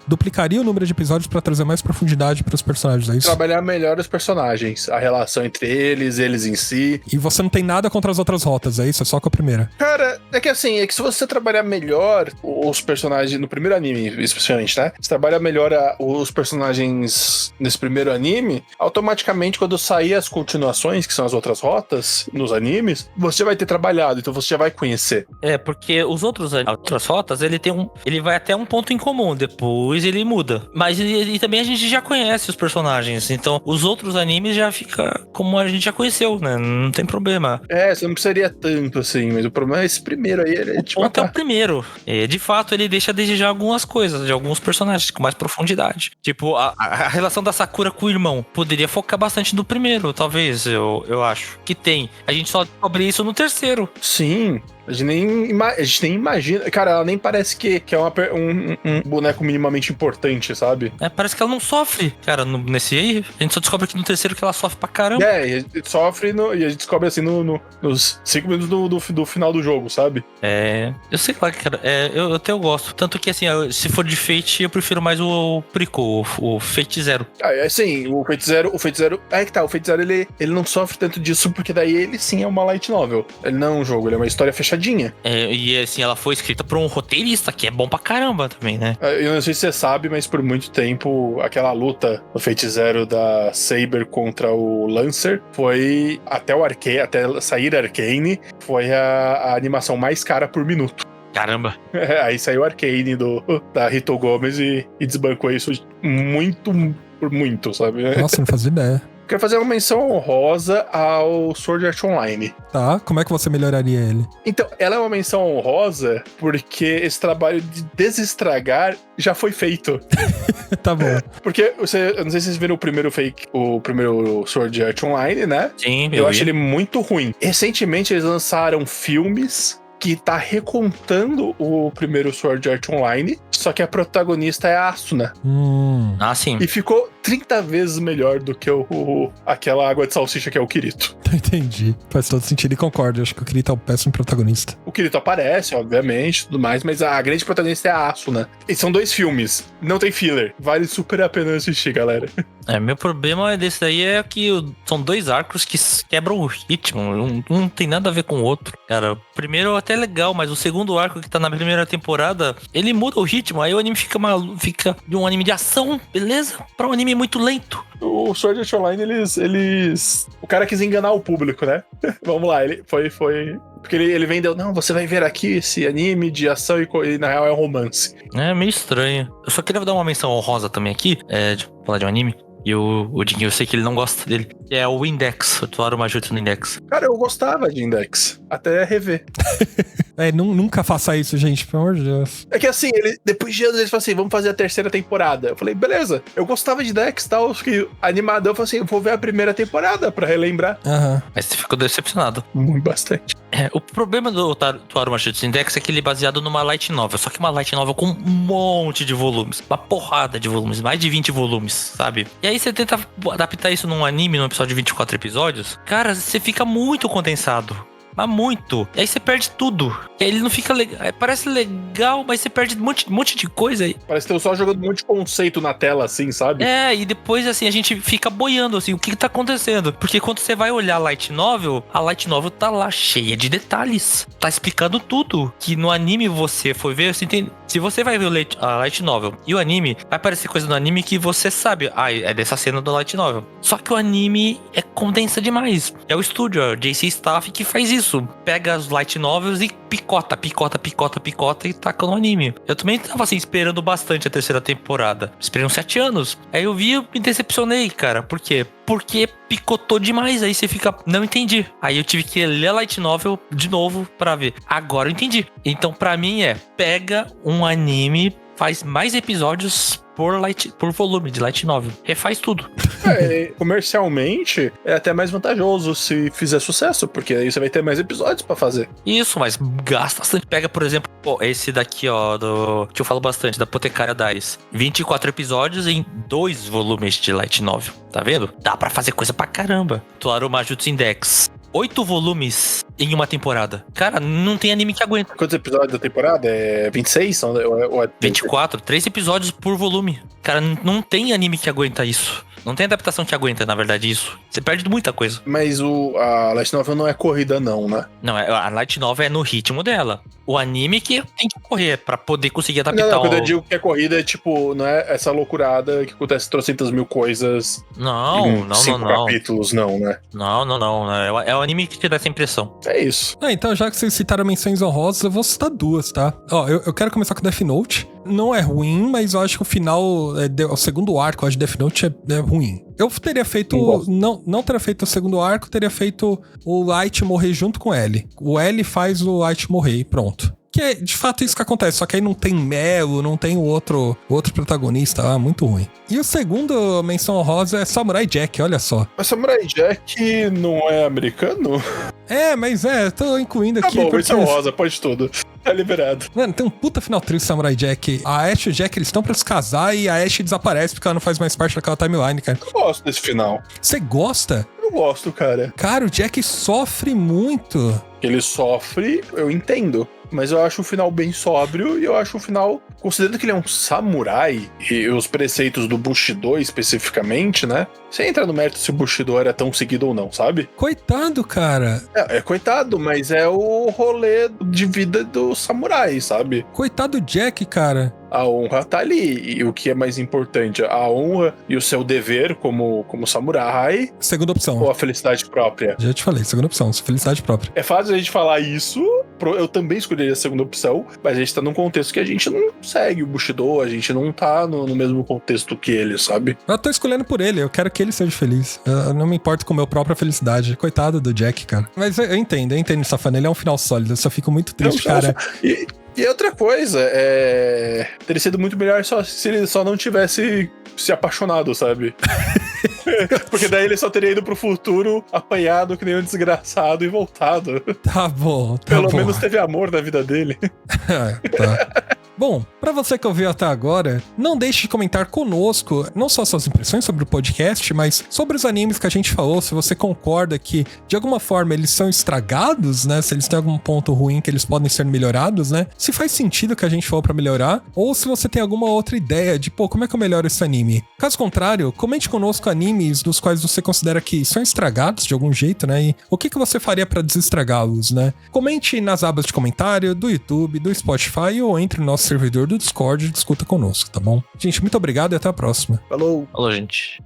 B: duplicaria o número de episódios pra trazer mais profundidade pros personagens, é isso?
C: Trabalhar melhor os personagens, a relação entre eles em si.
B: E você não tem nada contra as outras rotas, é isso? É só com a primeira?
C: Cara, é que se você trabalhar melhor os personagens no primeiro anime, especialmente, né? Se trabalhar melhor os personagens nesse primeiro anime, automaticamente quando sair as continuações, que são as outras rotas, nos animes, você vai ter trabalhado, então você já vai conhecer.
D: Porque as outras rotas, ele vai até um ponto em comum, depois ele muda. Mas e também a gente já conhece os personagens, então os outros animes já fica como a gente já conheceu, né? Não tem problema.
C: Você não precisaria tanto assim, mas o problema é esse primeiro aí, ele
D: O ponto é o primeiro. De fato, ele deixa a desejar algumas coisas, de alguns personagens com mais profundidade. Tipo, a relação da Sakura com o irmão poderia focar bastante no primeiro, talvez, eu acho. Que tem. A gente só descobre isso no terceiro.
C: Sim. A gente nem imagina. Cara, ela nem parece que é um boneco minimamente importante, sabe?
D: Parece que ela não sofre. Cara, nesse aí, a gente só descobre aqui no terceiro que ela sofre pra caramba.
C: E a gente sofre e a gente descobre assim nos 5 minutos do final do jogo, sabe?
D: Eu sei lá, cara. Eu até gosto. Tanto que, assim, se for de Fate, eu prefiro mais o Prequel, o Fate Zero.
C: Assim, o Fate Zero Aí que tá, o Feiticeiro, ele não sofre tanto disso, porque daí ele sim é uma light novel. Ele não é um jogo, ele é uma história fechadinha.
D: E assim, ela foi escrita por um roteirista, que é bom pra caramba também, né?
C: Eu não sei se você sabe, mas por muito tempo, aquela luta do Feiticeiro da Saber contra o Lancer foi até o Arcane, até sair Arcane, foi a animação mais cara por minuto.
D: Caramba.
C: Aí saiu Arcane da Rito Gomes e desbancou isso por muito, sabe?
B: Nossa, não fazia ideia.
C: Quero fazer uma menção honrosa ao Sword Art Online.
B: Tá, como é que você melhoraria ele?
C: Então, ela é uma menção honrosa porque esse trabalho de desestragar já foi feito.
B: Tá bom.
C: Porque eu não sei se vocês viram o primeiro Sword Art Online, né?
D: Sim,
C: Eu
D: vi.
C: acho ele muito ruim. Recentemente eles lançaram filmes que tá recontando o primeiro Sword Art Online, só que a protagonista é a Asuna.
D: Ah, sim.
C: E ficou 30 vezes melhor do que aquela água de salsicha que é o Kirito.
B: Entendi. Faz todo sentido e concordo. Acho que o Kirito é um péssimo protagonista.
C: O Kirito aparece, obviamente, tudo mais, mas a grande protagonista é a Asuna. E são 2 filmes, não tem filler. Vale super a pena assistir, galera.
D: Meu problema desse daí é que são 2 arcos que quebram o ritmo. Um não tem nada a ver com o outro. Cara, o primeiro até é legal, mas o segundo arco que tá na primeira temporada, ele muda o ritmo. Aí o anime fica de um anime de ação, beleza? Pra um anime muito lento.
C: O Sword Art Online, eles... O cara quis enganar o público, né? Vamos lá, ele foi... Porque ele vendeu, não, você vai ver aqui esse anime de ação e na real é um romance.
D: É meio estranho. Eu só queria dar uma menção honrosa também aqui, de falar de um anime. E o Dinho, eu sei que ele não gosta dele. É o Index, o Toaru Majutsu no Index.
C: Cara, eu gostava de Index, até rever.
B: Nunca faça isso, gente, pelo amor de Deus.
C: É que assim, depois de anos eles falaram assim, vamos fazer a 3ª temporada. Eu falei, beleza, eu gostava de Index e tal, fiquei animadão, eu falei assim, eu vou ver a 1ª temporada pra relembrar.
B: Aham.
D: Mas você ficou decepcionado.
C: Muito bastante.
D: O problema do Toaru Majutsu Index é que ele é baseado numa light novel, só que uma light novel com um monte de volumes, uma porrada de volumes, mais de 20 volumes, sabe? E aí você tenta adaptar isso num anime, num episódio de 24 episódios, cara, você fica muito condensado. Mas muito. E aí você perde tudo. E aí ele não fica legal. Parece legal, mas você perde um monte de coisa aí.
C: Parece que eu só jogando um monte de conceito na tela, assim, sabe?
D: E depois, assim, a gente fica boiando, assim, o que tá acontecendo? Porque quando você vai olhar a Light Novel tá lá cheia de detalhes. Tá explicando tudo. Que no anime você foi ver, você entende? Se você vai ver a Light Novel e o anime, vai aparecer coisa no anime que você sabe. É dessa cena do Light Novel. Só que o anime condensa demais. É o estúdio, a JC Staff, que faz isso. Pega as light novels e picota e taca no anime. Eu também tava assim, esperando bastante a 3ª temporada. Esperei uns 7 anos. Aí eu vi e me decepcionei, cara. Por quê? Porque picotou demais. Aí você fica, não entendi. Aí eu tive que ler a light novel de novo pra ver. Agora eu entendi. Então pra mim pega um anime, faz mais episódios por volume de light novel. Refaz tudo.
C: Comercialmente, é até mais vantajoso se fizer sucesso, porque aí você vai ter mais episódios pra fazer.
D: Isso, mas gasta bastante. Pega, por exemplo, esse daqui, que eu falo bastante, da Apotecária Diaries. 24 episódios em 2 volumes de light novel. Tá vendo? Dá pra fazer coisa pra caramba. Toaru Majutsu Index. 8 volumes em uma temporada. Cara, não tem anime que aguenta.
C: Quantos episódios da temporada? 26? Ou é
D: 24, 3 episódios por volume. Cara, não tem anime que aguenta isso. Não tem adaptação que aguenta, na verdade, isso. Você perde muita coisa.
C: Mas a Light Novel não é corrida, não, né?
D: Não, a Light Novel é no ritmo dela. O anime que tem que correr pra poder conseguir adaptar.
C: Não, quando eu digo que é corrida, é tipo, não é essa loucurada que acontece 300.000 coisas.
D: Não.
C: 5 capítulos, não, né?
D: Não. É o anime que te dá essa impressão.
C: É isso.
B: Então, já que vocês citaram menções honrosas, eu vou citar 2, tá? Eu quero começar com Death Note. Não é ruim, mas eu acho que o final, o segundo arco de Death Note é ruim. Eu teria feito... Não teria feito o segundo arco, teria feito o Light morrer junto com o L. O L faz o Light morrer e pronto. Que é de fato isso que acontece, só que aí não tem Melo, não tem o outro protagonista, muito ruim. E o segundo menção honrosa é Samurai Jack, olha só.
C: Mas Samurai Jack não é americano?
B: Mas tô incluindo aqui.
C: Tá bom, menção honrosa, pode tudo. Tá liberado.
B: Mano, tem um puta final triste Samurai Jack. A Ash e o Jack, eles estão pra se casar e a Ash desaparece porque ela não faz mais parte daquela timeline, cara.
C: Eu gosto desse final.
B: Você gosta?
C: Eu gosto, cara.
B: Cara, o Jack sofre muito.
C: Ele sofre, eu entendo. mas eu acho o final bem sóbrio e eu acho o final, considerando que ele é um samurai e os preceitos do Bushido especificamente, né? Você entra no mérito se o Bushido era tão seguido ou não, sabe?
B: Coitado, cara.
C: É coitado, mas é o rolê de vida do samurai, sabe?
B: Coitado do Jack, cara.
C: A honra tá ali. E o que é mais importante? A honra e o seu dever como samurai
B: Segunda opção.
C: ou a felicidade própria?
B: Já te falei, segunda opção, felicidade própria.
C: É fácil a gente falar isso, eu também escolheria a segunda opção, mas a gente tá num contexto que a gente não segue o Bushido, a gente não tá no mesmo contexto que ele, sabe?
B: Eu tô escolhendo por ele, eu quero que ele seja feliz. Eu não me importo com a minha própria felicidade. Coitado do Jack, cara. Mas eu entendo, Safana, ele é um final sólido, eu só fico muito triste, cara.
C: E outra coisa, teria sido muito melhor se ele só não tivesse se apaixonado, sabe? Porque daí ele só teria ido pro futuro, apanhado que nem um desgraçado e voltado.
B: Tá bom,
C: Pelo menos teve amor na vida dele.
B: Tá. Bom, pra você que ouviu até agora, não deixe de comentar conosco, não só suas impressões sobre o podcast, mas sobre os animes que a gente falou, se você concorda que, de alguma forma, eles são estragados, né? Se eles têm algum ponto ruim que eles podem ser melhorados, né? Se faz sentido que a gente falou pra melhorar, ou se você tem alguma outra ideia de, como é que eu melhoro esse anime? Caso contrário, comente conosco animes dos quais você considera que são estragados de algum jeito, né? E o que você faria pra desestragá-los, né? Comente nas abas de comentário do YouTube, do Spotify ou entre no nosso servidor do Discord e discuta conosco, tá bom? Gente, muito obrigado e até a próxima.
C: Falou!
D: Falou, gente.